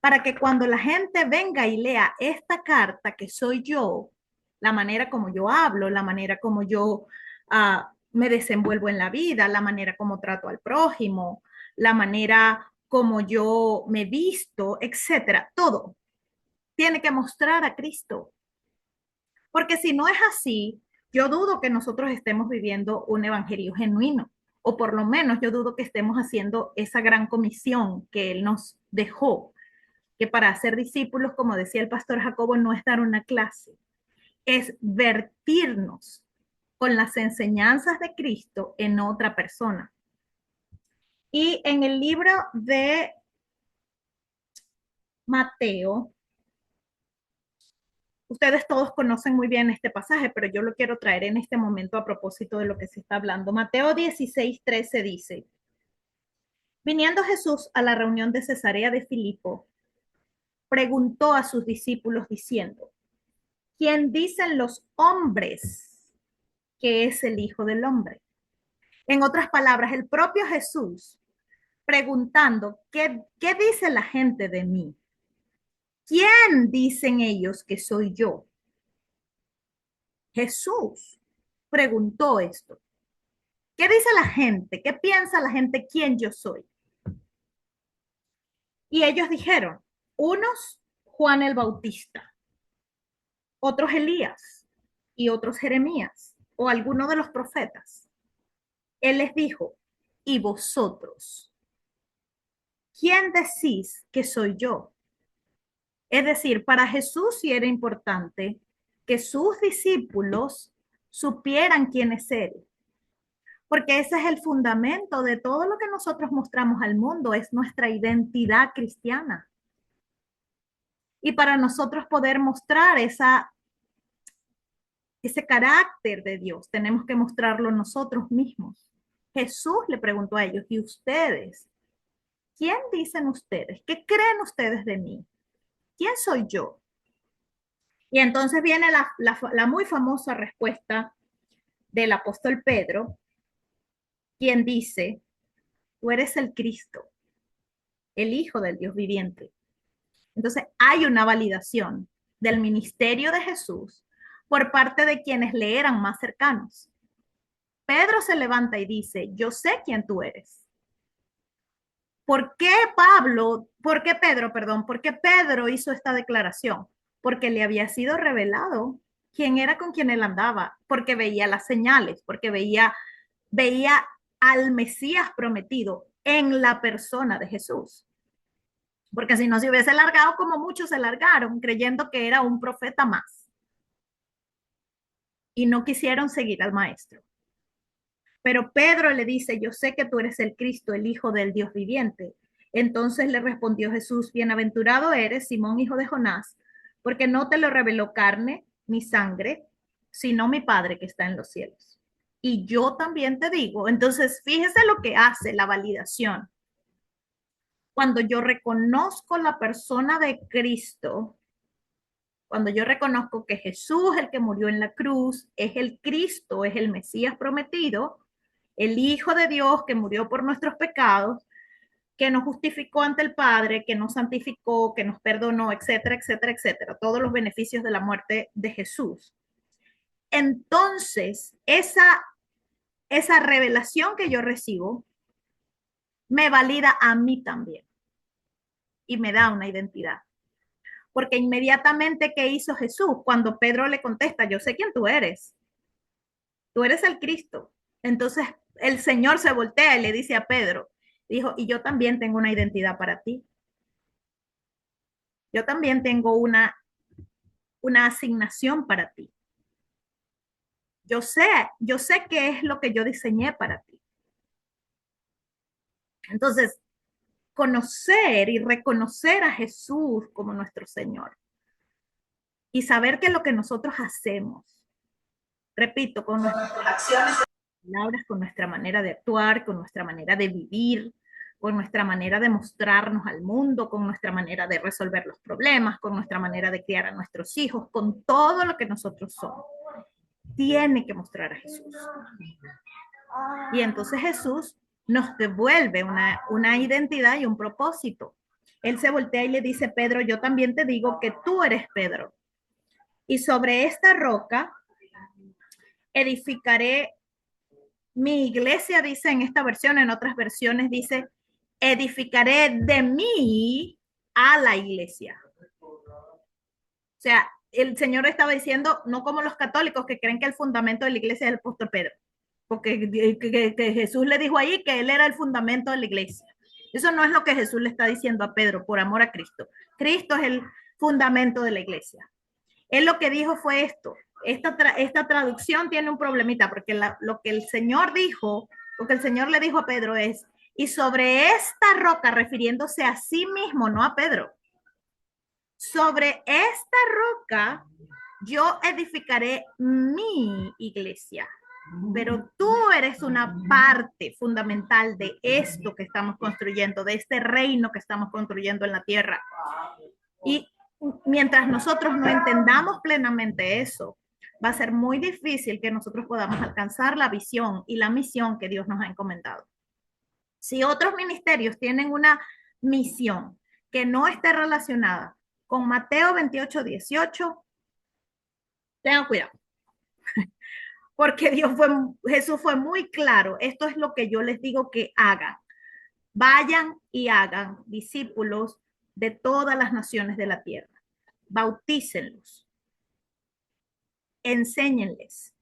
para que cuando la gente venga y lea esta carta que soy yo, la manera como yo hablo, la manera como yo me desenvuelvo en la vida, la manera como trato al prójimo, la manera como yo me visto, etcétera, todo tiene que mostrar a Cristo. Porque si no es así, yo dudo que nosotros estemos viviendo un evangelio genuino, o por lo menos yo dudo que estemos haciendo esa gran comisión que Él nos dejó, que para hacer discípulos, como decía el pastor Jacobo, no es dar una clase, es vertirnos con las enseñanzas de Cristo en otra persona. Y en el libro de Mateo, ustedes todos conocen muy bien este pasaje, pero yo lo quiero traer en este momento a propósito de lo que se está hablando. Mateo 16:13 dice, viniendo Jesús a la reunión de Cesarea de Filipo, preguntó a sus discípulos diciendo, ¿quién dicen los hombres que es el Hijo del Hombre? En otras palabras, el propio Jesús preguntando, ¿qué dice la gente de mí? ¿Quién dicen ellos que soy yo? Jesús preguntó esto. ¿Qué dice la gente? ¿Qué piensa la gente quién yo soy? Y ellos dijeron, unos Juan el Bautista, otros Elías y otros Jeremías o alguno de los profetas. Él les dijo, ¿y vosotros? ¿Quién decís que soy yo? Es decir, para Jesús sí era importante que sus discípulos supieran quién es Él. Porque ese es el fundamento de todo lo que nosotros mostramos al mundo, es nuestra identidad cristiana. Y para nosotros poder mostrar ese carácter de Dios, tenemos que mostrarlo nosotros mismos. Jesús le preguntó a ellos, ¿y ustedes? ¿Quién dicen ustedes? ¿Qué creen ustedes de mí? ¿Quién soy yo? Y entonces viene la muy famosa respuesta del apóstol Pedro, quien dice, tú eres el Cristo, el Hijo del Dios viviente. Entonces hay una validación del ministerio de Jesús por parte de quienes le eran más cercanos. Pedro se levanta y dice, yo sé quién tú eres. ¿Por qué Pedro hizo esta declaración? Porque le había sido revelado quién era con quien él andaba, porque veía las señales, porque veía al Mesías prometido en la persona de Jesús. Porque si no se hubiese largado como muchos se largaron, creyendo que era un profeta más. Y no quisieron seguir al maestro. Pero Pedro le dice, yo sé que tú eres el Cristo, el Hijo del Dios viviente. Entonces le respondió Jesús, bienaventurado eres, Simón, hijo de Jonás, porque no te lo reveló carne ni sangre, sino mi Padre que está en los cielos. Y yo también te digo, entonces fíjese lo que hace la validación. Cuando yo reconozco la persona de Cristo, cuando yo reconozco que Jesús, el que murió en la cruz, es el Cristo, es el Mesías prometido, el Hijo de Dios que murió por nuestros pecados, que nos justificó ante el Padre, que nos santificó, que nos perdonó, etcétera, etcétera, etcétera, todos los beneficios de la muerte de Jesús. Entonces, esa revelación que yo recibo me valida a mí también y me da una identidad. Porque inmediatamente, ¿qué hizo Jesús? Cuando Pedro le contesta, yo sé quién tú eres el Cristo. Entonces el Señor se voltea y le dice a Pedro, dijo, y yo también tengo una identidad para ti. Yo también tengo una asignación para ti. Yo sé qué es lo que yo diseñé para ti. Entonces, conocer y reconocer a Jesús como nuestro Señor y saber que lo que nosotros hacemos, repito, con nuestras acciones, palabras, con nuestra manera de actuar, con nuestra manera de vivir, con nuestra manera de mostrarnos al mundo, con nuestra manera de resolver los problemas, con nuestra manera de criar a nuestros hijos, con todo lo que nosotros somos, tiene que mostrar a Jesús. Y entonces Jesús nos devuelve una identidad y un propósito. Él se voltea y le dice, Pedro, yo también te digo que tú eres Pedro. Y sobre esta roca edificaré mi iglesia, dice en esta versión, en otras versiones dice, edificaré de mí a la iglesia. O sea, el Señor estaba diciendo, no como los católicos que creen que el fundamento de la iglesia es el apóstol Pedro, porque que Jesús le dijo ahí que él era el fundamento de la iglesia. Eso no es lo que Jesús le está diciendo a Pedro por amor a Cristo. Cristo es el fundamento de la iglesia. Él lo que dijo fue esto. Esta traducción tiene un problemita, porque lo que el Señor dijo, lo que el Señor le dijo a Pedro es, y sobre esta roca, refiriéndose a sí mismo, no a Pedro, sobre esta roca yo edificaré mi iglesia. Pero tú eres una parte fundamental de esto que estamos construyendo, de este reino que estamos construyendo en la tierra. Y mientras nosotros no entendamos plenamente eso, va a ser muy difícil que nosotros podamos alcanzar la visión y la misión que Dios nos ha encomendado. Si otros ministerios tienen una misión que no esté relacionada con Mateo 28:18, tengan cuidado. Porque Jesús fue muy claro. Esto es lo que yo les digo que hagan. Vayan y hagan discípulos de todas las naciones de la tierra. Bautícenlos. Enséñenles.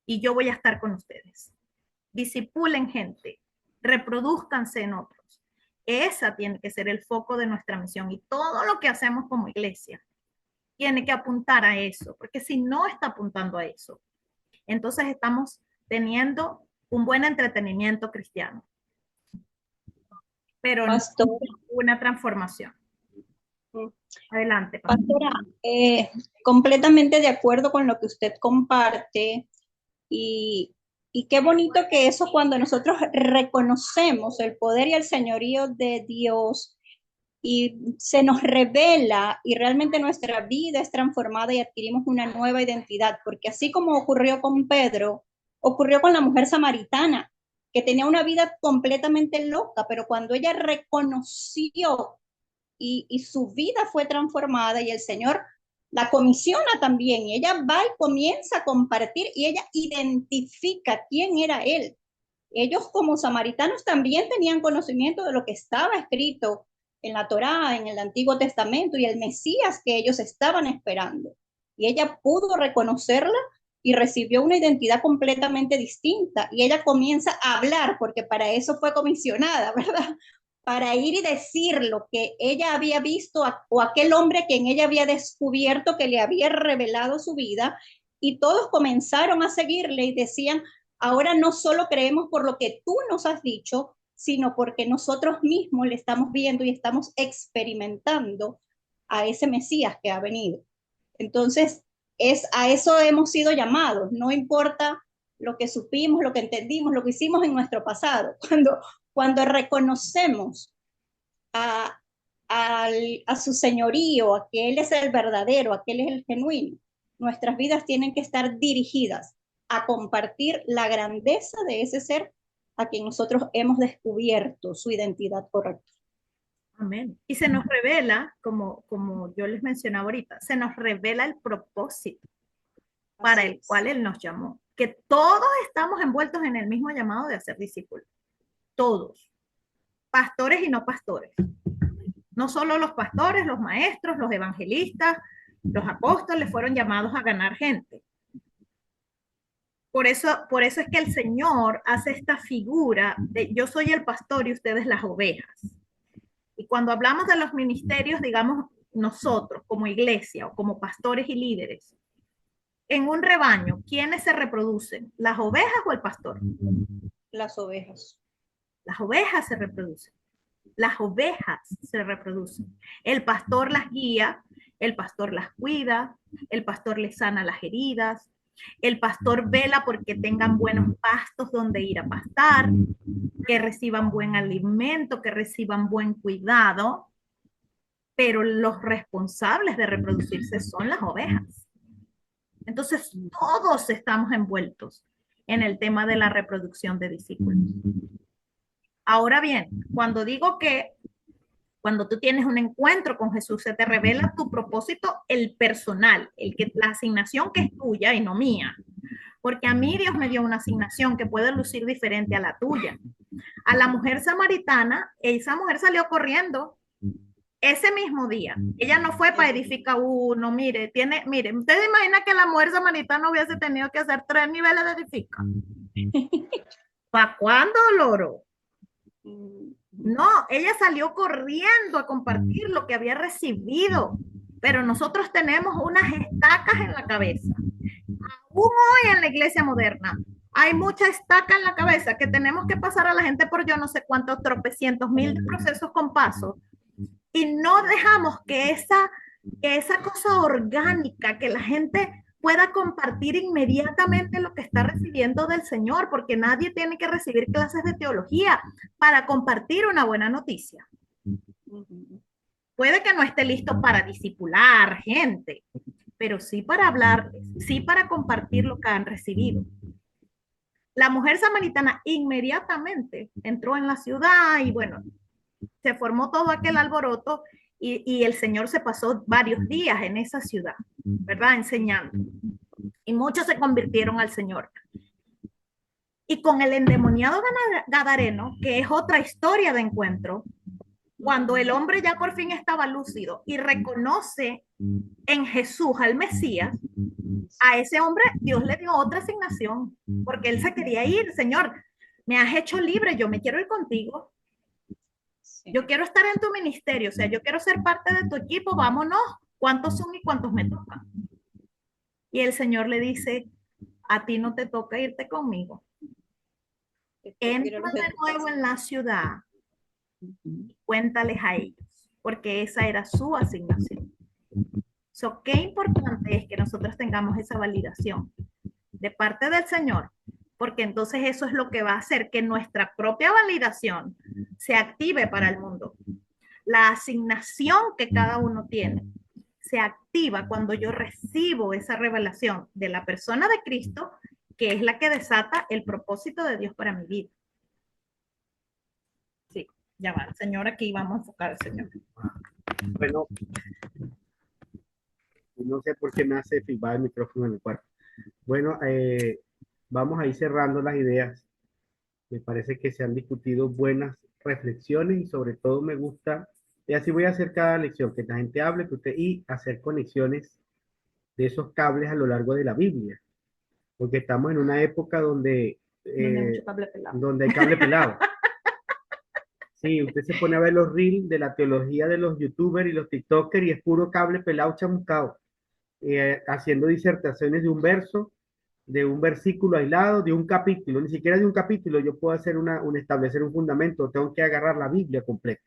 Y yo voy a estar con ustedes. Discipulen gente. Reproduzcanse en otros. Esa tiene que ser el foco de nuestra misión. Y todo lo que hacemos como iglesia tiene que apuntar a eso. Porque si no está apuntando a eso, entonces estamos teniendo un buen entretenimiento cristiano, pero no una transformación. Adelante. Pastora, completamente de acuerdo con lo que usted comparte y qué bonito que eso cuando nosotros reconocemos el poder y el señorío de Dios y se nos revela y realmente nuestra vida es transformada y adquirimos una nueva identidad, porque así como ocurrió con Pedro, ocurrió con la mujer samaritana, que tenía una vida completamente loca, pero cuando ella reconoció y su vida fue transformada y el Señor la comisiona también, y ella va y comienza a compartir y ella identifica quién era él. Ellos como samaritanos también tenían conocimiento de lo que estaba escrito en la Torá, en el Antiguo Testamento y el Mesías que ellos estaban esperando. Y ella pudo reconocerla y recibió una identidad completamente distinta. Y ella comienza a hablar, porque para eso fue comisionada, ¿verdad? Para ir y decir lo que ella había visto o aquel hombre a quien ella había descubierto que le había revelado su vida. Y todos comenzaron a seguirle y decían, ahora no solo creemos por lo que tú nos has dicho, sino porque nosotros mismos le estamos viendo y estamos experimentando a ese Mesías que ha venido. Entonces, a eso hemos sido llamados, no importa lo que supimos, lo que entendimos, lo que hicimos en nuestro pasado. Cuando reconocemos a su señorío, a que Él es el verdadero, a que Él es el genuino, nuestras vidas tienen que estar dirigidas a compartir la grandeza de ese ser a quien nosotros hemos descubierto su identidad correcta. Amén. Y se nos revela, como yo les mencionaba ahorita, se nos revela el propósito para el cual Él nos llamó. Que todos estamos envueltos en el mismo llamado de hacer discípulos. Todos. Pastores y no pastores. No solo los pastores, los maestros, los evangelistas, los apóstoles fueron llamados a ganar gente. Por eso es que el Señor hace esta figura de yo soy el pastor y ustedes las ovejas. Y cuando hablamos de los ministerios, digamos nosotros como iglesia o como pastores y líderes, en un rebaño, ¿quiénes se reproducen? ¿Las ovejas o el pastor? Las ovejas. Las ovejas se reproducen. Las ovejas se reproducen. El pastor las guía, el pastor las cuida, el pastor les sana las heridas, el pastor vela porque tengan buenos pastos donde ir a pastar, que reciban buen alimento, que reciban buen cuidado, pero los responsables de reproducirse son las ovejas. Entonces, todos estamos envueltos en el tema de la reproducción de discípulos. Ahora bien, cuando digo que cuando tú tienes un encuentro con Jesús, se te revela tu propósito, el personal, la asignación que es tuya y no mía. Porque a mí Dios me dio una asignación que puede lucir diferente a la tuya. A la mujer samaritana, esa mujer salió corriendo ese mismo día. Ella no fue para edificar uno, mire, ¿usted imagina que la mujer samaritana hubiese tenido que hacer 3 niveles de edifica? ¿Para cuándo, loro? No, ella salió corriendo a compartir lo que había recibido, pero nosotros tenemos unas estacas en la cabeza. Aún hoy en la iglesia moderna hay mucha estaca en la cabeza que tenemos que pasar a la gente por yo no sé cuántos tropecientos mil de procesos con pasos y no dejamos que esa cosa orgánica, que la gente pueda compartir inmediatamente lo que está recibiendo del Señor, porque nadie tiene que recibir clases de teología para compartir una buena noticia. Puede que no esté listo para discipular gente, pero sí para hablar, sí para compartir lo que han recibido. La mujer samaritana inmediatamente entró en la ciudad y bueno, se formó todo aquel alboroto y el Señor se pasó varios días en esa ciudad, ¿verdad? Enseñando. Y muchos se convirtieron al Señor. Y con el endemoniado gadareno, que es otra historia de encuentro, cuando el hombre ya por fin estaba lúcido y reconoce en Jesús al Mesías, a ese hombre Dios le dio otra asignación, porque él se quería ir. Señor, me has hecho libre, yo me quiero ir contigo. Yo quiero estar en tu ministerio, o sea, yo quiero ser parte de tu equipo, vámonos. ¿Cuántos son y cuántos me tocan? Y el Señor le dice, a ti no te toca irte conmigo. Entra de nuevo en la ciudad y cuéntales a ellos, porque esa era su asignación. So, qué importante es que nosotros tengamos esa validación de parte del Señor, porque entonces eso es lo que va a hacer que nuestra propia validación se active para el mundo. La asignación que cada uno tiene se activa cuando yo recibo esa revelación de la persona de Cristo, que es la que desata el propósito de Dios para mi vida. Sí, ya va, Señor, aquí vamos a enfocar al Señor. Bueno, no sé por qué me hace filmar el micrófono en el cuarto. Bueno, vamos a ir cerrando las ideas. Me parece que se han discutido buenas reflexiones y sobre todo me gusta, y así voy a hacer cada lección, que la gente hable y hacer conexiones de esos cables a lo largo de la Biblia, porque estamos en una época donde hay cable pelado. Sí, usted se pone a ver los reels de la teología de los youtubers y los tiktokers y es puro cable pelado chamuscado, haciendo disertaciones de un verso, de un versículo aislado, de un capítulo, ni siquiera de un capítulo. Yo puedo hacer establecer un fundamento, tengo que agarrar la Biblia completa.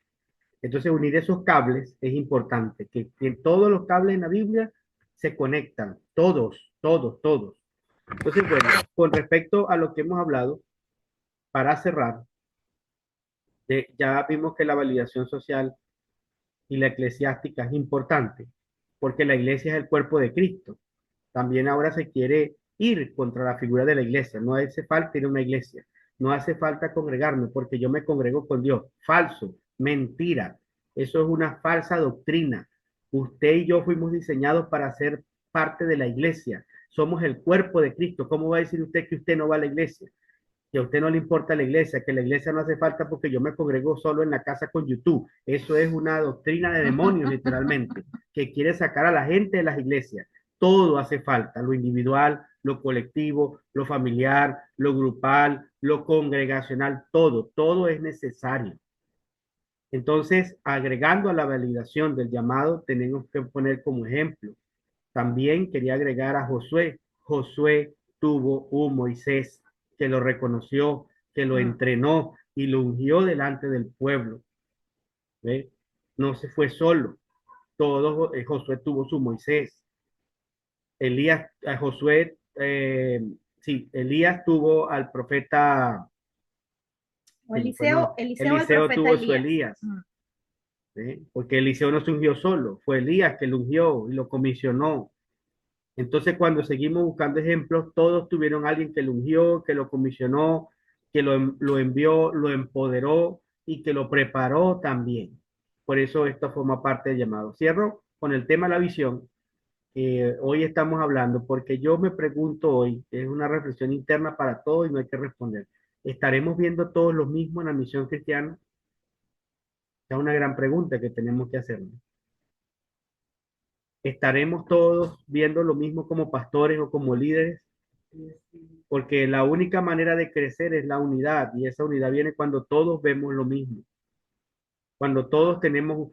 Entonces, unir esos cables es importante, que todos los cables en la Biblia se conectan, todos. Entonces, bueno, con respecto a lo que hemos hablado, para cerrar, ya vimos que la validación social y la eclesiástica es importante, porque la iglesia es el cuerpo de Cristo. También ahora se quiere ir contra la figura de la iglesia. No hace falta ir a una iglesia, no hace falta congregarme porque yo me congrego con Dios. Falso, mentira. Eso es una falsa doctrina. Usted y yo fuimos diseñados para ser parte de la iglesia. Somos el cuerpo de Cristo. ¿Cómo va a decir usted que usted no va a la iglesia? que a usted no le importa la iglesia, que la iglesia no hace falta porque yo me congrego solo en la casa con YouTube. Eso es una doctrina de demonios, literalmente, que quiere sacar a la gente de las iglesias. Todo hace falta, lo individual, lo colectivo, lo familiar, lo grupal, lo congregacional, todo es necesario. Entonces, agregando a la validación del llamado, tenemos que poner como ejemplo. También quería agregar a Josué. Josué tuvo un Moisés que lo reconoció, que lo entrenó y lo ungió delante del pueblo. ¿Ve? No se fue solo. Josué tuvo su Moisés. Elías, Josué, Elías tuvo al profeta. Eliseo Eliseo tuvo su Elías. ¿Sí? Porque Eliseo no se ungió solo, fue Elías que lo ungió y lo comisionó. Entonces, cuando seguimos buscando ejemplos, todos tuvieron a alguien que lo ungió, que lo comisionó, que lo envió, lo empoderó y que lo preparó también. Por eso esto forma parte del llamado. Cierro con el tema de la visión. Hoy estamos hablando, porque yo me pregunto hoy, es una reflexión interna para todos y no hay que responder. ¿Estaremos viendo todos lo mismo en la misión cristiana? Es una gran pregunta que tenemos que hacernos. ¿Estaremos todos viendo lo mismo como pastores o como líderes? Porque la única manera de crecer es la unidad, y esa unidad viene cuando todos vemos lo mismo. Cuando todos tenemos...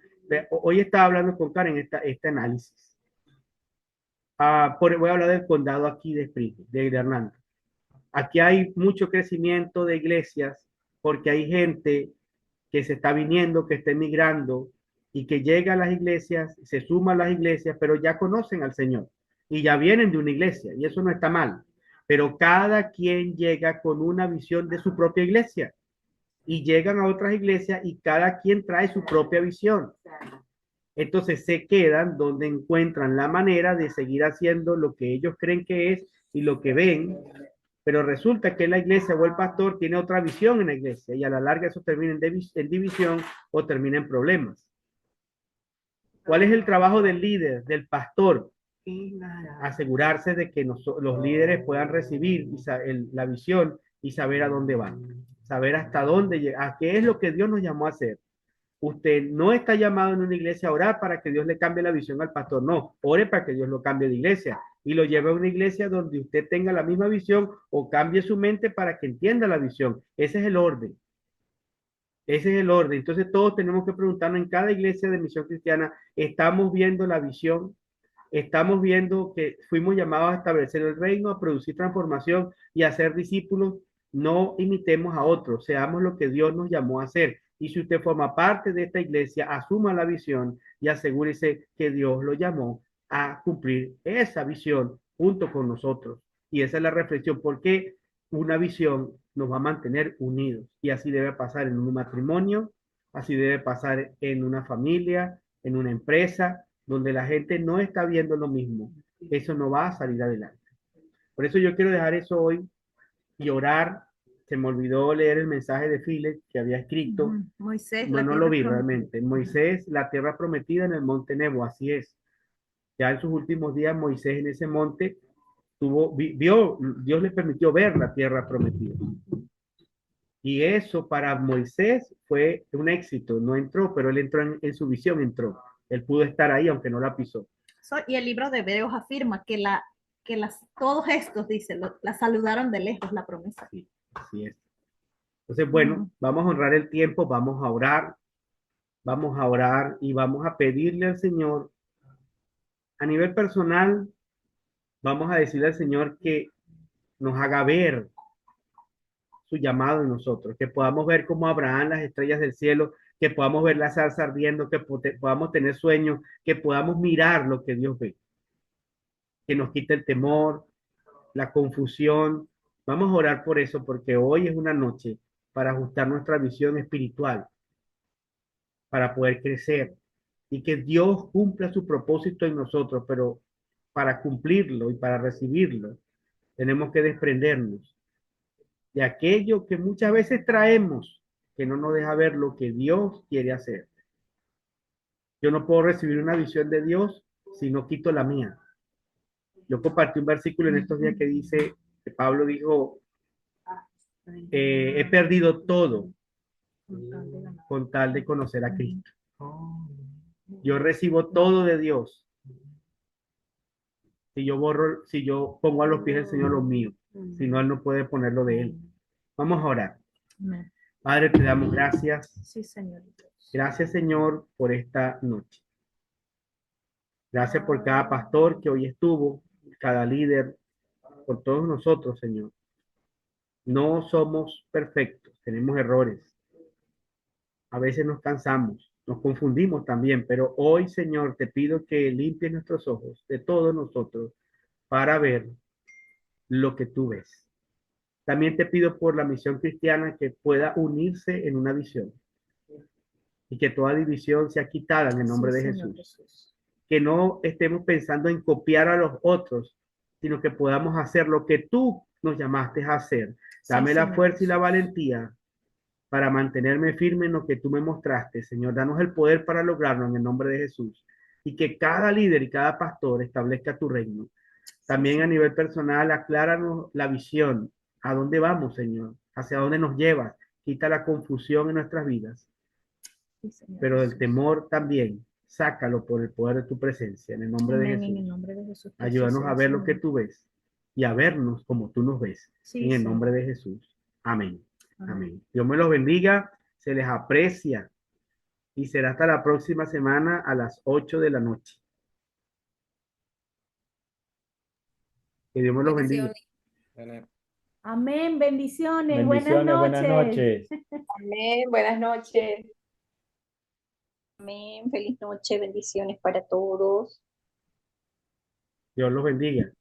Hoy estaba hablando con Karen este análisis. Voy a hablar del condado aquí de Springfield, de Hernando. Aquí hay mucho crecimiento de iglesias porque hay gente que se está viniendo, que está emigrando y que llega a las iglesias, se suma a las iglesias, pero ya conocen al Señor y ya vienen de una iglesia y eso no está mal. Pero cada quien llega con una visión de su propia iglesia y llegan a otras iglesias y cada quien trae su propia visión. Entonces se quedan donde encuentran la manera de seguir haciendo lo que ellos creen que es y lo que ven, pero resulta que la iglesia o el pastor tiene otra visión en la iglesia y a la larga eso termina en división o termina en problemas. ¿Cuál es el trabajo del líder, del pastor? Asegurarse de que los líderes puedan recibir la visión y saber a dónde van, saber hasta dónde llegar, qué es lo que Dios nos llamó a hacer. Usted no está llamado en una iglesia a orar para que Dios le cambie la visión al pastor, no, ore para que Dios lo cambie de iglesia y lo lleve a una iglesia donde usted tenga la misma visión o cambie su mente para que entienda la visión. Ese es el orden. Ese es el orden. Entonces todos tenemos que preguntarnos en cada iglesia de misión cristiana, ¿estamos viendo la visión? Estamos viendo que fuimos llamados a establecer el reino, a producir transformación y a ser discípulos. No imitemos a otros, seamos lo que Dios nos llamó a hacer. Y si usted forma parte de esta iglesia, asuma la visión y asegúrese que Dios lo llamó a cumplir esa visión junto con nosotros. Y esa es la reflexión, porque una visión nos va a mantener unidos. Y así debe pasar en un matrimonio, así debe pasar en una familia, en una empresa, donde la gente no está viendo lo mismo. Eso no va a salir adelante. Por eso yo quiero dejar eso hoy y orar. Se me olvidó leer el mensaje de Philip que había escrito. Moisés, no lo vi realmente. Moisés, la tierra prometida en el monte Nebo, así es. Ya en sus últimos días, Moisés en ese monte vio, Dios le permitió ver la tierra prometida. Y eso para Moisés fue un éxito. No entró, pero él entró en su visión, entró. Él pudo estar ahí, aunque no la pisó. Y el libro de Hebreos afirma que todos estos, dice, la saludaron de lejos, la promesa. Sí, así es. Entonces, bueno, vamos a honrar el tiempo, vamos a orar y vamos a pedirle al Señor, a nivel personal, vamos a decirle al Señor que nos haga ver su llamado en nosotros, que podamos ver como Abraham las estrellas del cielo, que podamos ver la zarza ardiendo, que podamos tener sueños, que podamos mirar lo que Dios ve, que nos quite el temor, la confusión. Vamos a orar por eso, porque hoy es una noche para ajustar nuestra visión espiritual, para poder crecer y que Dios cumpla su propósito en nosotros, pero para cumplirlo y para recibirlo, tenemos que desprendernos de aquello que muchas veces traemos, que no nos deja ver lo que Dios quiere hacer. Yo no puedo recibir una visión de Dios si no quito la mía. Yo compartí un versículo en estos días que dice, que Pablo dijo, he perdido todo con tal de conocer a Cristo. Yo recibo todo de Dios. Si yo pongo a los pies del Señor lo mío, si no, Él no puede ponerlo de Él. Vamos a orar. Padre, te damos gracias. Sí, Señor. Gracias, Señor, por esta noche. Gracias por cada pastor que hoy estuvo, cada líder, por todos nosotros, Señor. No somos perfectos, tenemos errores. A veces nos cansamos, nos confundimos también, pero hoy, Señor, te pido que limpies nuestros ojos de todos nosotros para ver lo que tú ves. También te pido por la misión cristiana que pueda unirse en una visión y que toda división sea quitada en el nombre de Jesús. Que no estemos pensando en copiar a los otros, sino que podamos hacer lo que tú nos llamaste a hacer. Dame la fuerza y la valentía para mantenerme firme en lo que tú me mostraste, Señor. Danos el poder para lograrlo en el nombre de Jesús. Y que cada líder y cada pastor establezca tu reino. También a nivel personal, acláranos la visión. ¿A dónde vamos, Señor? ¿Hacia dónde nos llevas? Quita la confusión en nuestras vidas. Pero el temor también, sácalo por el poder de tu presencia, en el nombre de Jesús. En el nombre de Jesús. Ayúdanos a ver lo que tú ves y a vernos como tú nos ves, en el nombre de Jesús. Amén. Amén. Dios me los bendiga, se les aprecia y será hasta la próxima semana a las 8 de la noche. Que Dios me los bendiga. Amén, bendiciones, Bendiciones, buenas noches. Amén, buenas noches. Amén. Feliz noche, bendiciones para todos. Dios los bendiga.